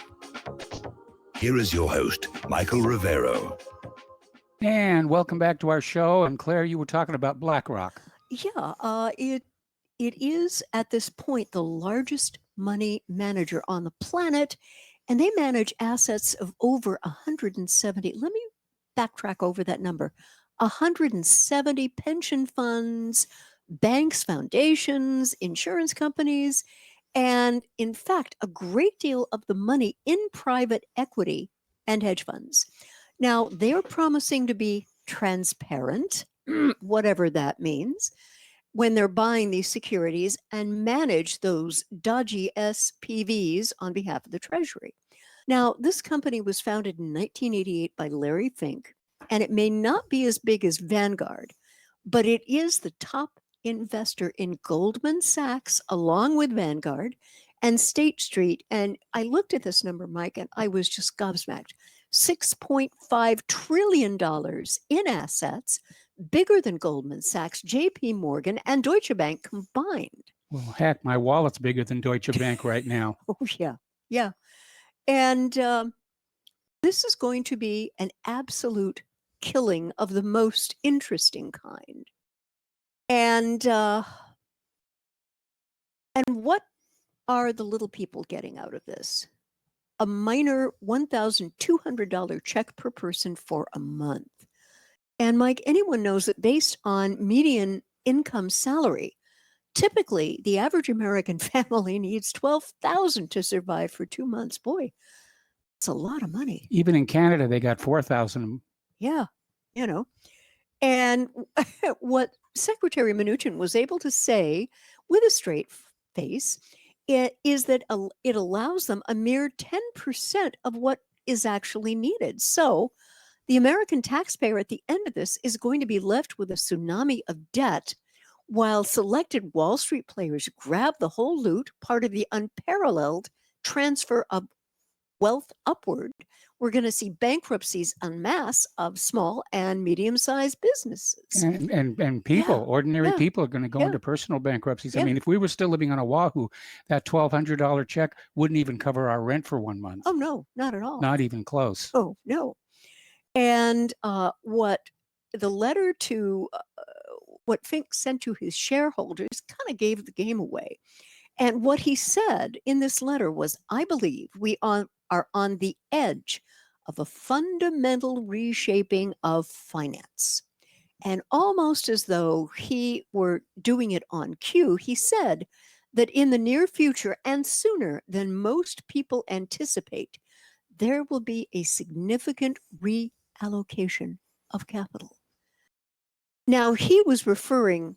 Here is your host, Michael Rivero. And welcome back to our show. And Claire, you were talking about BlackRock. Yeah, it is at this point the largest money manager on the planet, and they manage assets of over 170. Let me backtrack over that number. 170 pension funds, banks, foundations, insurance companies, and in fact, a great deal of the money in private equity and hedge funds. Now, they're promising to be transparent, whatever that means, when they're buying these securities and manage those dodgy SPVs on behalf of the Treasury. Now, this company was founded in 1988 by Larry Fink, and it may not be as big as Vanguard, but it is the top investor in Goldman Sachs along with Vanguard and State Street. And I looked at this number, Mike, and I was just gobsmacked. $6.5 trillion in assets, bigger than Goldman Sachs, JP Morgan, and Deutsche Bank combined. Well, heck, my wallet's bigger than Deutsche Bank right now. Oh, yeah. Yeah. And this is going to be an absolute killing of the most interesting kind. And what are the little people getting out of this? A minor $1,200 check per person for a month. And Mike, anyone knows that based on median income salary, typically the average American family needs $12,000 to survive for 2 months. Boy, it's a lot of money. Even in Canada, they got 4,000. Yeah, you know. And what Secretary Mnuchin was able to say with a straight face is that it allows them a mere 10% of what is actually needed. So the American taxpayer at the end of this is going to be left with a tsunami of debt, while selected Wall Street players grab the whole loot, part of the unparalleled transfer of wealth upward. We're going to see bankruptcies en masse of small and medium-sized businesses. And people, ordinary people are going to go into personal bankruptcies. I mean, if we were still living on Oahu, that $1,200 check wouldn't even cover our rent for 1 month. Oh, no, not at all. Not even close. Oh, no. And what the letter to what Fink sent to his shareholders kind of gave the game away. And what he said in this letter was, I believe we are on the edge of a fundamental reshaping of finance. And almost as though he were doing it on cue, he said that in the near future and sooner than most people anticipate, there will be a significant reallocation of capital. Now, he was referring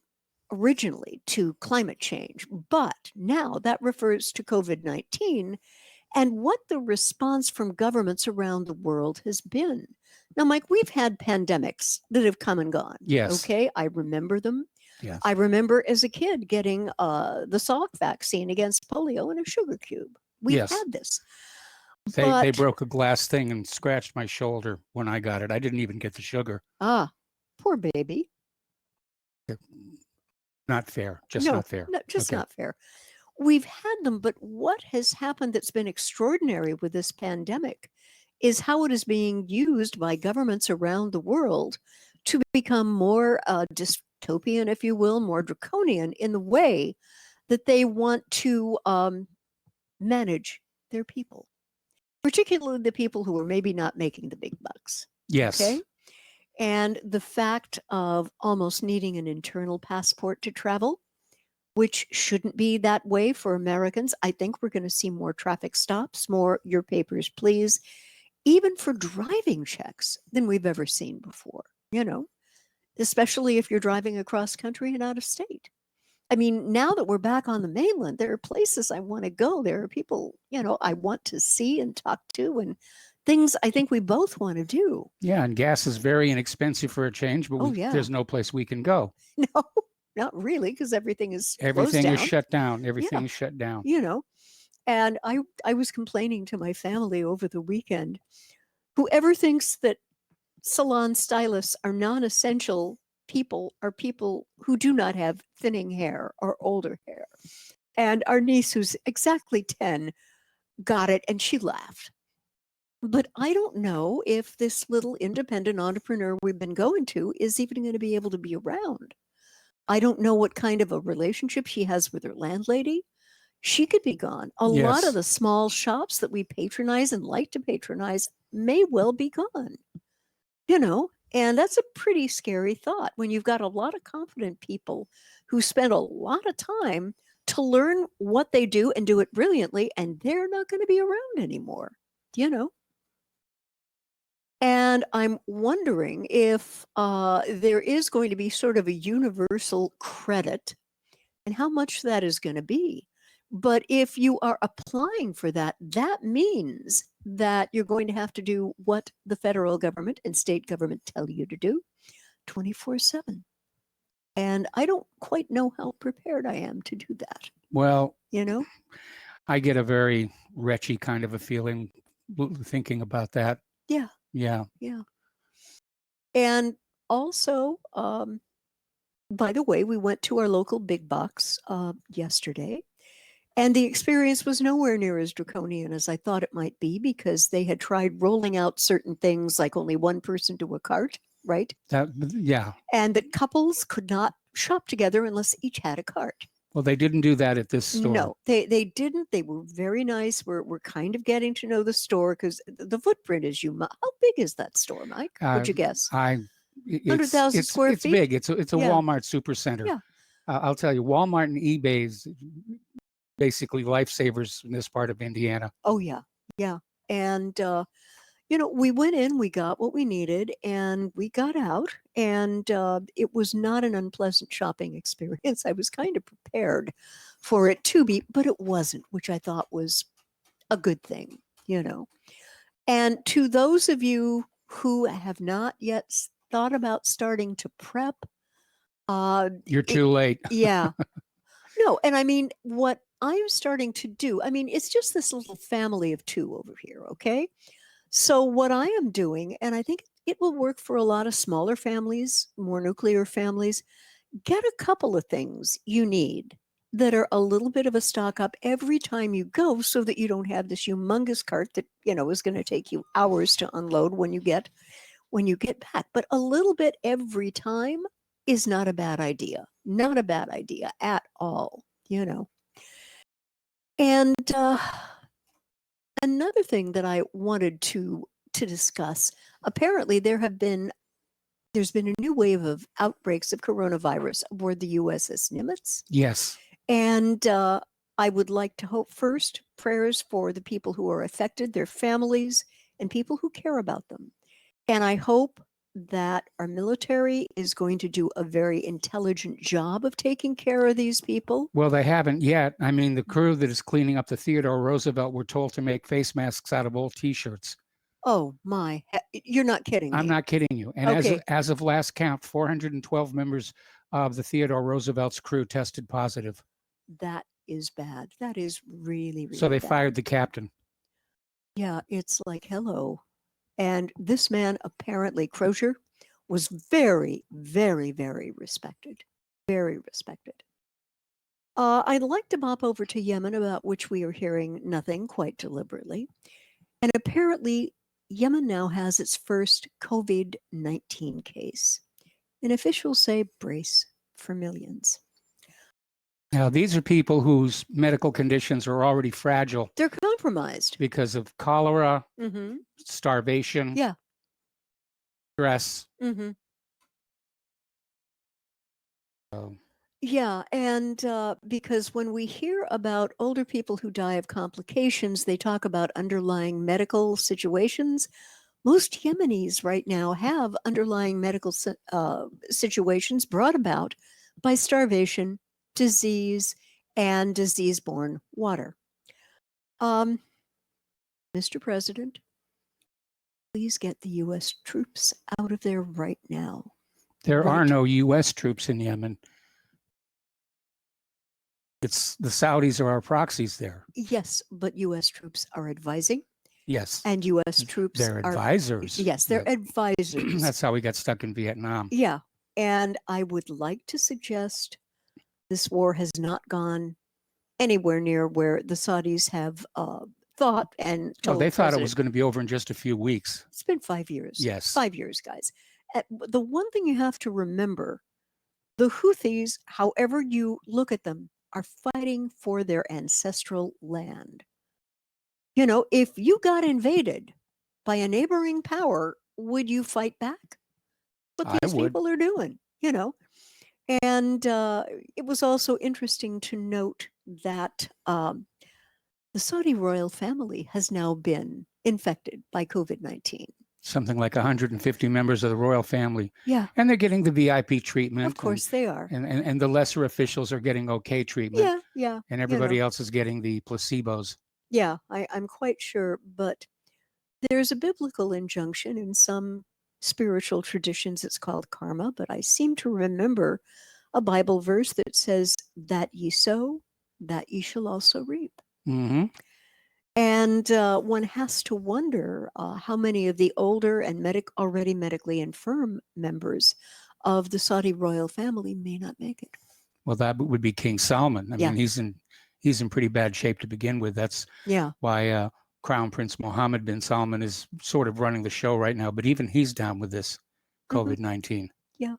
originally to climate change, but now that refers to COVID-19 and what the response from governments around the world has been. Now, Mike, we've had pandemics that have come and gone. Yes. Okay, I remember them. Yes. I remember as a kid getting the Salk vaccine against polio in a sugar cube. We Yes. had this. They But- broke a glass thing and scratched my shoulder when I got it. I didn't even get the sugar. Ah, poor baby. Not fair. Just No, not fair. no, just Okay. not fair. We've had them, but what has happened that's been extraordinary with this pandemic is how it is being used by governments around the world to become more dystopian, if you will, more draconian in the way that they want to manage their people, particularly the people who are maybe not making the big bucks. Yes. Okay. And the fact of almost needing an internal passport to travel, which shouldn't be that way for Americans. I think we're going to see more traffic stops, more your papers, please, even for driving checks than we've ever seen before, you know, especially if you're driving across country and out of state. I mean, now that we're back on the mainland, there are places I want to go. There are people, you know, I want to see and talk to, and things I think we both want to do. Yeah, and gas is very inexpensive for a change, but Oh, yeah. there's no place we can go. No, not really, because everything is closed Everything is down. shut down. Everything Yeah. is shut down. You know, and I was complaining to my family over the weekend. Whoever thinks that salon stylists are non-essential people are people who do not have thinning hair or older hair. And our niece, who's exactly 10, got it and she laughed. But I don't know if this little independent entrepreneur we've been going to is even going to be able to be around. I don't know what kind of a relationship she has with her landlady. She could be gone. A lot Yes. of the small shops that we patronize and like to patronize may well be gone. You know, and that's a pretty scary thought when you've got a lot of confident people who spend a lot of time to learn what they do and do it brilliantly, and they're not going to be around anymore, you know? And I'm wondering if there is going to be sort of a universal credit and how much that is going to be. But if you are applying for that, that means that you're going to have to do what the federal government and state government tell you to do 24/7. And I don't quite know how prepared I am to do that, Well, you know? I get a very wretchy kind of a feeling thinking about that. Yeah, Yeah. yeah. And also, by the way, we went to our local big box yesterday, and the experience was nowhere near as draconian as I thought it might be because they had tried rolling out certain things like only one person to a cart, right? Yeah. And that couples could not shop together unless each had a cart. Well, they didn't do that at this store. No, they didn't. They were very nice. We're kind of getting to know the store because the footprint is how big is that store, Mike? Would you guess? 100,000 square it's feet? big. It's a Yeah. Walmart supercenter. Yeah. I'll tell you, Walmart and eBay's basically lifesavers in this part of Indiana. Oh yeah, yeah. And we went in, we got what we needed, and we got out, and it was not an unpleasant shopping experience. I was kind of prepared for it to be, but it wasn't, which I thought was a good thing, And to those of you who have not yet thought about starting to prep, You're too late. yeah. No, and I mean, what I'm starting to do, I mean, it's just this little family of two over here, okay? So what I am doing, and I think it will work for a lot of smaller families, more nuclear families, get a couple of things you need that are a little bit of a stock up every time you go so that you don't have this humongous cart that, is going to take you hours to unload when you get back. But a little bit every time is not a bad idea. Not a bad idea at all, And another thing that I wanted to discuss, apparently there's been a new wave of outbreaks of coronavirus aboard the USS Nimitz. Yes. And I would like to hope first prayers for the people who are affected, their families, and people who care about them. And I hope that our military is going to do a very intelligent job of taking care of these people. Well, they haven't yet. I mean, the crew that is cleaning up the Theodore Roosevelt were told to make face masks out of old T-shirts. Oh my, you're not kidding me. I'm not kidding you. And Okay. as of last count, 412 members of the Theodore Roosevelt's crew tested positive. That is bad. That is really, really So they bad. fired the captain. Yeah, it's like, hello. And this man, apparently, Crozier, was very, very, very respected. Very respected. I'd like to bop over to Yemen, about which we are hearing nothing quite deliberately. And apparently, Yemen now has its first COVID-19 case. And officials say brace for millions. Now, these are people whose medical conditions are already fragile They're compromised. because of cholera, Mm-hmm. starvation, Yeah. stress. Mm-hmm. So, Yeah, and because when we hear about older people who die of complications, they talk about underlying medical situations. Most Yemenis right now have underlying medical situations brought about by starvation, disease, and disease-borne water. Mr. President, please get the U.S. troops out of there right now. there are Right. no U.S. troops in Yemen. It's the Saudis are our proxies there. Yes, but U.S. troops are advising, Yes. and U.S. troops They're are advisors. Yes, they're advisors. That's how we got stuck in Vietnam. Yeah, and I would like to suggest this war has not gone anywhere near where the Saudis have thought and Oh, told they thought it President- was going to be over in just a few weeks. It's been 5 years. Yes. 5 years, guys. The one thing you have to remember, the Houthis, however you look at them, are fighting for their ancestral land. If you got invaded by a neighboring power, would you fight back? What I these would. people are doing, And it was also interesting to note that the Saudi royal family has now been infected by COVID-19. something like 150 members of the royal family. Yeah. And they're getting the VIP treatment. Of course they are. And the lesser officials are getting okay treatment. Yeah, yeah. And you everybody know. else is getting the placebos. Yeah, I'm quite sure. But there's a biblical injunction in some spiritual traditions. It's called karma. But I seem to remember a Bible verse that says, that ye sow, that ye shall also reap. Mm-hmm. And one has to wonder how many of the older and already medically infirm members of the Saudi royal family may not make it. Well, that would be King Salman. I Yeah. mean, he's in pretty bad shape to begin with. That's Yeah. why Crown Prince Mohammed bin Salman is sort of running the show right now. But even he's down with this COVID-19. Yeah.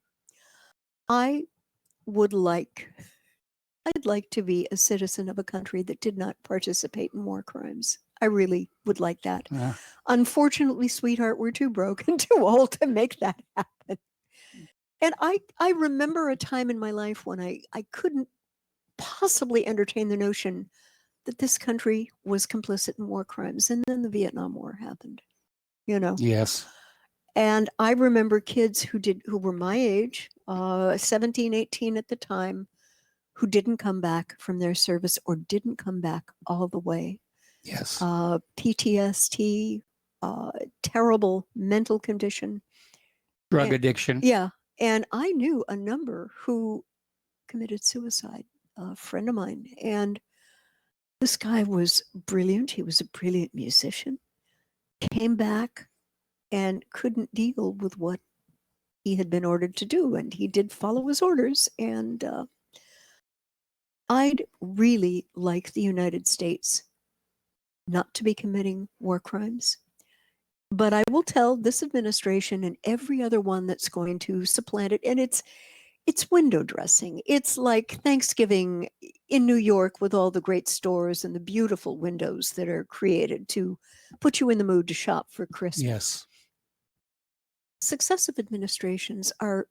I'd like to be a citizen of a country that did not participate in war crimes. I really would like that. Yeah. Unfortunately, sweetheart, we're too broke and too old to make that happen. And I remember a time in my life when I couldn't possibly entertain the notion that this country was complicit in war crimes. And then the Vietnam War happened, you know. Yes. And I remember kids who were my age, 17, 18 at the time, who didn't come back from their service or didn't come back all the way. Yes. PTSD, terrible mental condition. Drug addiction. Yeah. And I knew a number who committed suicide, a friend of mine. And this guy was brilliant. He was a brilliant musician, came back and couldn't deal with what he had been ordered to do. And he did follow his orders. And I'd really like the United States not to be committing war crimes. But I will tell this administration and every other one that's going to supplant it, and it's window dressing. It's like Thanksgiving in New York with all the great stores and the beautiful windows that are created to put you in the mood to shop for Christmas. Yes. Successive administrations are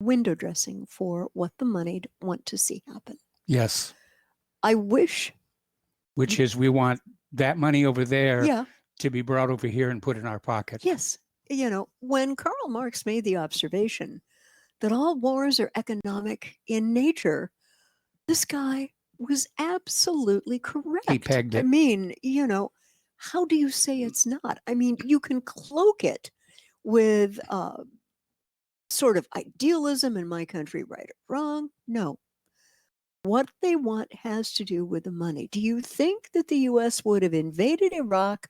window dressing for what the moneyed want to see happen. Yes. I wish. Which is we want that money over there Yeah. to be brought over here and put in our pocket. Yes. You know, when Karl Marx made the observation that all wars are economic in nature, this guy was absolutely correct. He pegged I it. mean, you know, how do you say it's not? I mean, you can cloak it with sort of idealism in my country, right or wrong. No. What they want has to do with the money. Do you think that the US would have invaded Iraq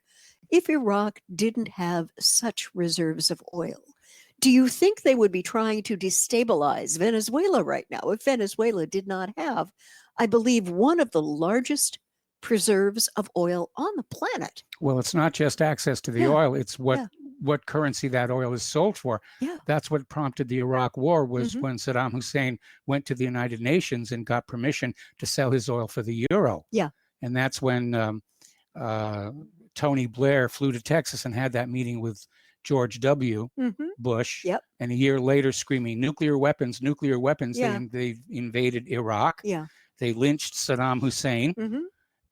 if Iraq didn't have such reserves of oil? Do you think they would be trying to destabilize Venezuela right now if Venezuela did not have, I believe, one of the largest preserves of oil on the planet? Well, it's not just access to the Yeah. oil, it's what Yeah. what currency that oil is sold for. Yeah. That's what prompted the Iraq War, was Mhm. when Saddam Hussein went to the United Nations and got permission to sell his oil for the euro. Yeah. And that's when Tony Blair flew to Texas and had that meeting with George W. Mhm. Bush. Yep. And a year later, screaming nuclear weapons, nuclear weapons. Yeah. They invaded Iraq. Yeah. They lynched Saddam Hussein, Mhm.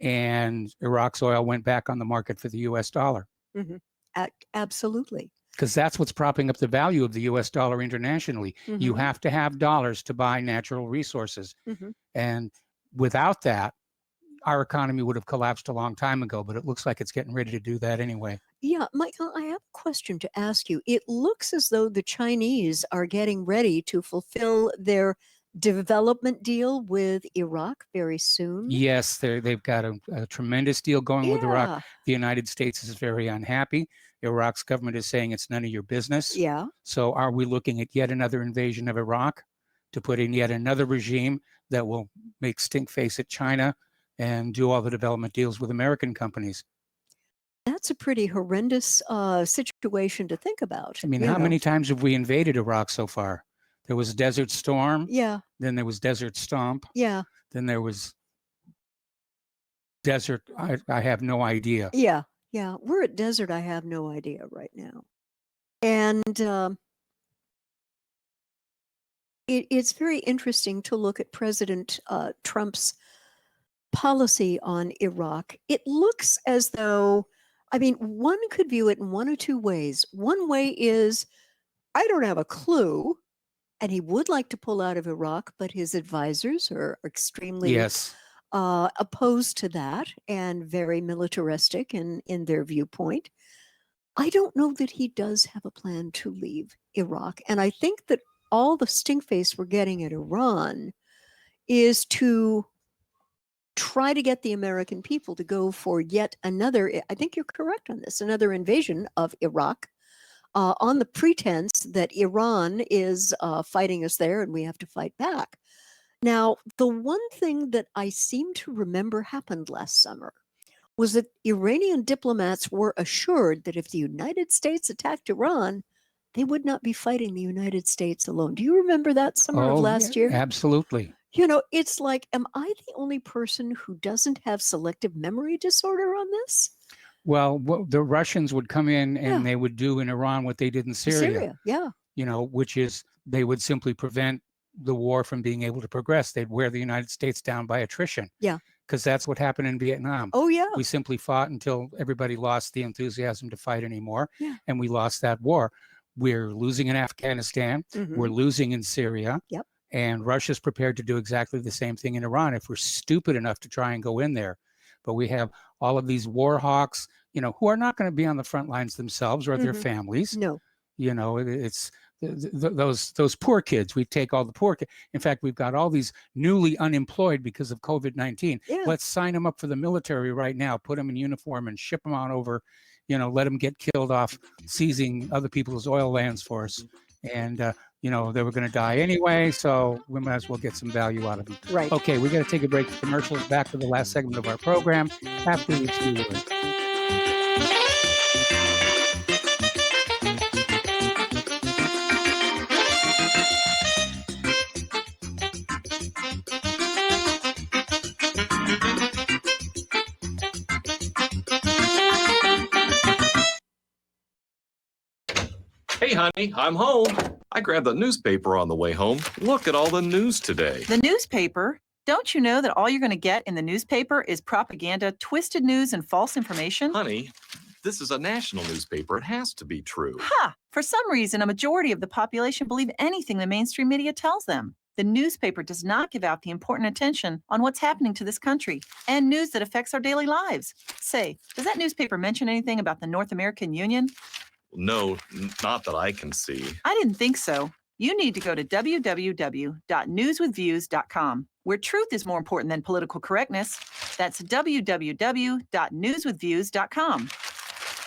and Iraq's oil went back on the market for the US dollar. Mhm. Absolutely. Because that's what's propping up the value of the US dollar internationally. You Mhm. have to have dollars to buy natural resources. Mhm. And without that, our economy would have collapsed a long time ago, but it looks like it's getting ready to do that anyway. Yeah, Michael, I have a question to ask you. It looks as though the Chinese are getting ready to fulfill their development deal with Iraq very soon. Yes, they've got a tremendous deal going with Yeah. Iraq. The United States is very unhappy. Iraq's government is saying it's none of your business. Yeah. So are we looking at yet another invasion of Iraq to put in yet another regime that will make stink face at China and do all the development deals with American companies? That's a pretty horrendous situation to think about. I mean, you how know. many times have we invaded Iraq so far? There was Desert Storm. Yeah. Then there was Desert Stomp. Yeah. Then there was Desert. I have no idea. Yeah. Yeah. We're at desert. I have no idea right now. And it's very interesting to look at President Trump's policy on Iraq. It looks as though I mean, one could view it in one of two ways. One way is, I don't have a clue, and he would like to pull out of Iraq, but his advisors are extremely Yes. opposed to that and very militaristic in their viewpoint. I don't know that he does have a plan to leave Iraq. And I think that all the stink face we're getting at Iran is to try to get the American people to go for yet another, I think you're correct on this, another invasion of Iraq on the pretense that Iran is fighting us there and we have to fight back. Now, the one thing that I seem to remember happened last summer was that Iranian diplomats were assured that if the United States attacked Iran, they would not be fighting the United States alone. Do you remember that summer of last year? Absolutely. You know, it's like, am I the only person who doesn't have selective memory disorder on this? Well, the Russians would come in and they would do in Iran what they did in Syria. Yeah. You know, which is they would simply prevent the war from being able to progress. They'd wear the United States down by attrition. Yeah. Because that's what happened in Vietnam. Oh, yeah. We simply fought until everybody lost the enthusiasm to fight anymore. Yeah. And we lost that war. We're losing in Afghanistan. We're losing in Syria. Yep. And Russia's prepared to do exactly the same thing in Iran if we're stupid enough to try and go in there. But we have all of these war hawks, you know, who are not going to be on the front lines themselves or their families. No. You know, it's those poor kids. We take all the poor kids. In fact, we've got all these newly unemployed because of COVID-19. Yeah. Let's sign them up for the military right now, put them in uniform and ship them on over, you know, let them get killed off seizing other people's oil lands for us. And, you know, they were going to die anyway, so we might as well get some value out of them. Right. Okay, we got to take a break for commercials. Back to the last segment of our program after these few words. Hey, honey, I'm home. I grabbed the newspaper on the way home. Look at all the news today. The newspaper? Don't you know that all you're going to get in the newspaper is propaganda, twisted news, and false information? Honey, this is a national newspaper. It has to be true. Ha! For some reason, a majority of the population believe anything the mainstream media tells them. The newspaper does not give out the important attention on what's happening to this country and news that affects our daily lives. Say, does that newspaper mention anything about the North American Union? No, not that I can see. I didn't think so. You need to go to www.newswithviews.com, where truth is more important than political correctness. That's www.newswithviews.com.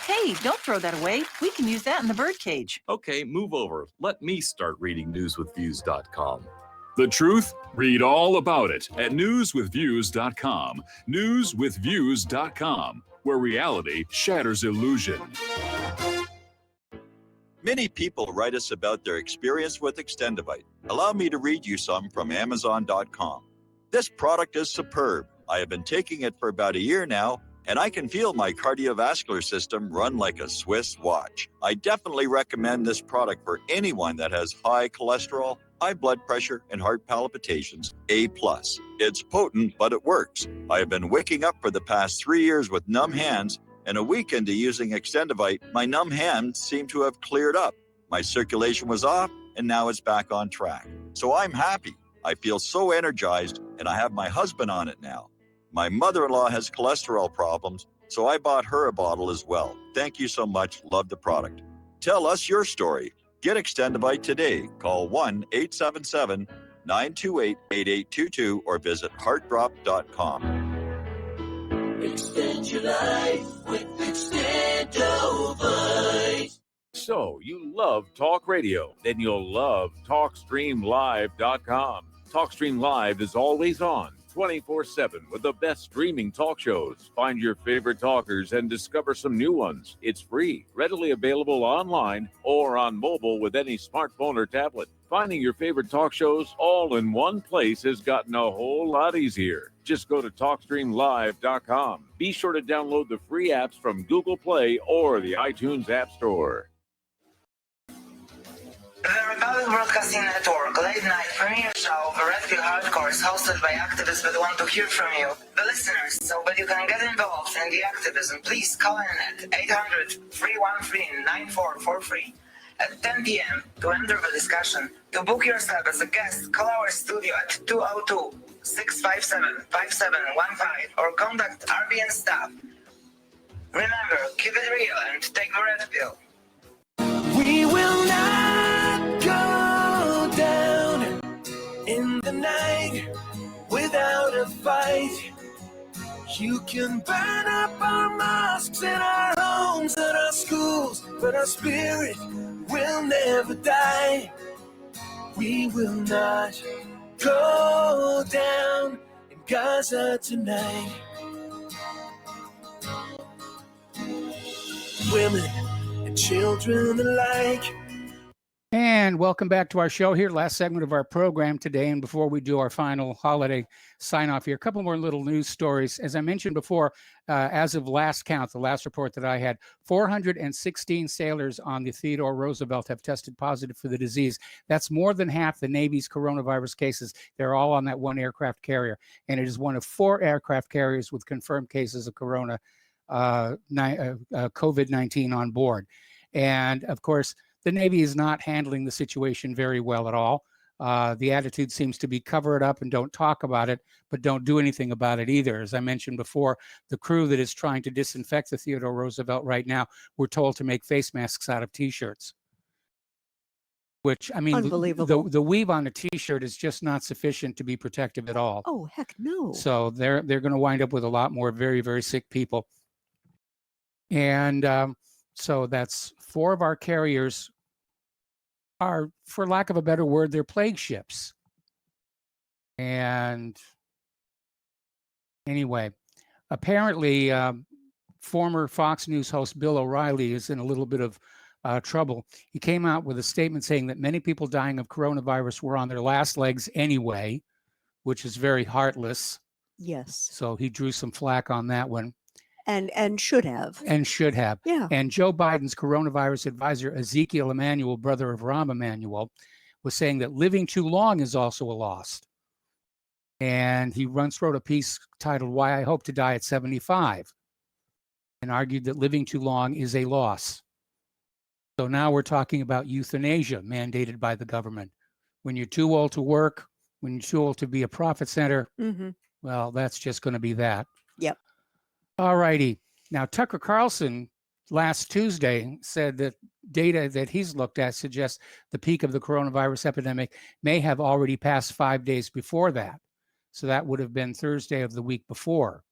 Hey, don't throw that away. We can use that in the birdcage. Okay, move over. Let me start reading newswithviews.com. The truth? Read all about it at newswithviews.com. Newswithviews.com, where reality shatters illusion. Many people write us about their experience with Extendivite. Allow me to read you some from Amazon.com. This product is superb. I have been taking it for about a year now, and I can feel my cardiovascular system run like a Swiss watch. I definitely recommend this product for anyone that has high cholesterol, high blood pressure, and heart palpitations. A+. It's potent, but it works. I have been waking up for the past 3 years with numb hands, and a week into using Extendivite, my numb hands seem to have cleared up. My circulation was off, and now it's back on track. So I'm happy. I feel so energized, and I have my husband on it now. My mother-in-law has cholesterol problems, so I bought her a bottle as well. Thank you so much. Love the product. Tell us your story. Get Extendivite today. Call 1-877-928-8822 or visit heartdrop.com. Extend your life with Extendovite. So, you love talk radio? Then you'll love TalkStreamLive.com. TalkStream Live is always on, 24/7 with the best streaming talk shows. Find your favorite talkers and discover some new ones. It's free, readily available online or on mobile with any smartphone or tablet. Finding your favorite talk shows all in one place has gotten a whole lot easier. Just go to TalkStreamLive.com. Be sure to download the free apps from Google Play or the iTunes App Store. The Republic Broadcasting Network late night premiere show of Red Pill Hardcore is hosted by activists that want to hear from you, the listeners. So, but you can get involved in the activism. Please call in at 800-313-9443 at 10 p.m. to enter the discussion. To book yourself as a guest, call our studio at 202-657-5715 or contact RBN staff. Remember, keep it real and take the red pill. We will not go down in the night without a fight. You can burn up our mosques and our homes and our schools, but our spirit will never die. We will not go down in Gaza tonight. Women and children alike. And welcome back to our show here, last segment of our program today. And before we do our final holiday sign off here, a couple more little news stories. As I mentioned before, as of last count, the last report that I had, 416 sailors on the Theodore Roosevelt have tested positive for the disease. That's more than half the Navy's coronavirus cases. They're all on that one aircraft carrier. And it is one of 4 aircraft carriers with confirmed cases of COVID-19 on board. And of course, the Navy is not handling the situation very well at all. The attitude seems to be cover it up and don't talk about it, but don't do anything about it either. As I mentioned before, the crew that is trying to disinfect the Theodore Roosevelt right now, we're told to make face masks out of T-shirts. Which, I mean, Unbelievable. the weave on a T-shirt is just not sufficient to be protective at all. Oh, heck no. So they're going to wind up with a lot more very, very sick people. And so that's 4 of our carriers are, for lack of a better word, they're plague ships. And anyway, apparently former Fox News host Bill O'Reilly is in a little bit of trouble. He came out with a statement saying that many people dying of coronavirus were on their last legs anyway, which is very heartless. Yes. So he drew some flack on that one. And should have. And should have. Yeah. And Joe Biden's coronavirus advisor, Ezekiel Emanuel, brother of Rahm Emanuel, was saying that living too long is also a loss. And he once wrote a piece titled "Why I Hope to Die at 75" and argued that living too long is a loss. So now we're talking about euthanasia mandated by the government. When you're too old to work, when you're too old to be a profit center, well, that's just going to be that. Yep. All righty. Now, Tucker Carlson last Tuesday said that data that he's looked at suggests the peak of the coronavirus epidemic may have already passed 5 days before that. So that would have been Thursday of the week before.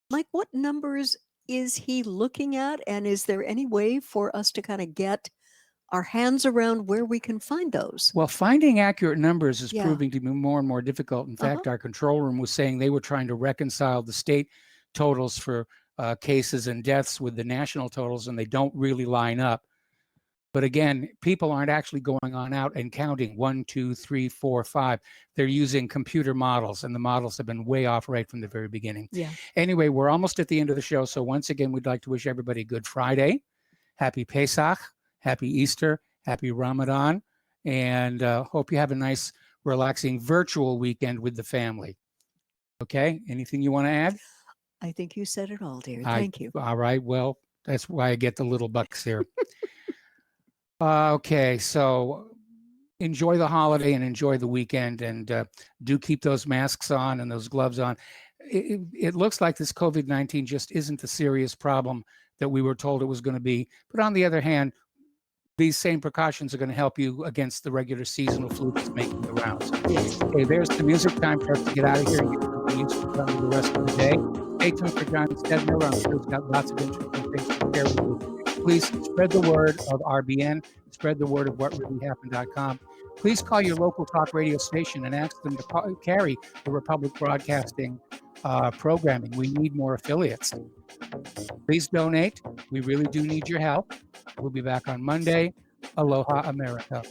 Mike, what numbers is he looking at? And is there any way for us to kind of get our hands around where we can find those? Well, finding accurate numbers is Yeah. proving to be more and more difficult. In fact, our control room was saying they were trying to reconcile the state totals for cases and deaths with the national totals, and they don't really line up. But again, people aren't actually going on out and counting 1, 2, 3, 4, 5. They're using computer models, and the models have been way off right from the very beginning. Yeah. Anyway, we're almost at the end of the show. So once again, we'd like to wish everybody Good Friday, Happy Pesach, Happy Easter, Happy Ramadan, and hope you have a nice, relaxing virtual weekend with the family. Okay, anything you want to add? I think you said it all, dear. Thank you. All right, well, that's why I get the little bucks here. Okay, so enjoy the holiday and enjoy the weekend, and do keep those masks on and those gloves on. It looks like this COVID-19 just isn't the serious problem that we were told it was going to be. But on the other hand, these same precautions are going to help you against the regular seasonal flu that's making the rounds. Okay, there's the music. Time for us to get out of here and get something useful done with the rest of the day. Stay tuned for John Stedmiller. I'm sure he's got lots of interesting things to share with you. Please spread the word of RBN. Spread the word of whatreallyhappened.com. Please call your local talk radio station and ask them to carry the Republic Broadcasting programming. We need more affiliates. Please donate. We really do need your help. We'll be back on Monday. Aloha, America.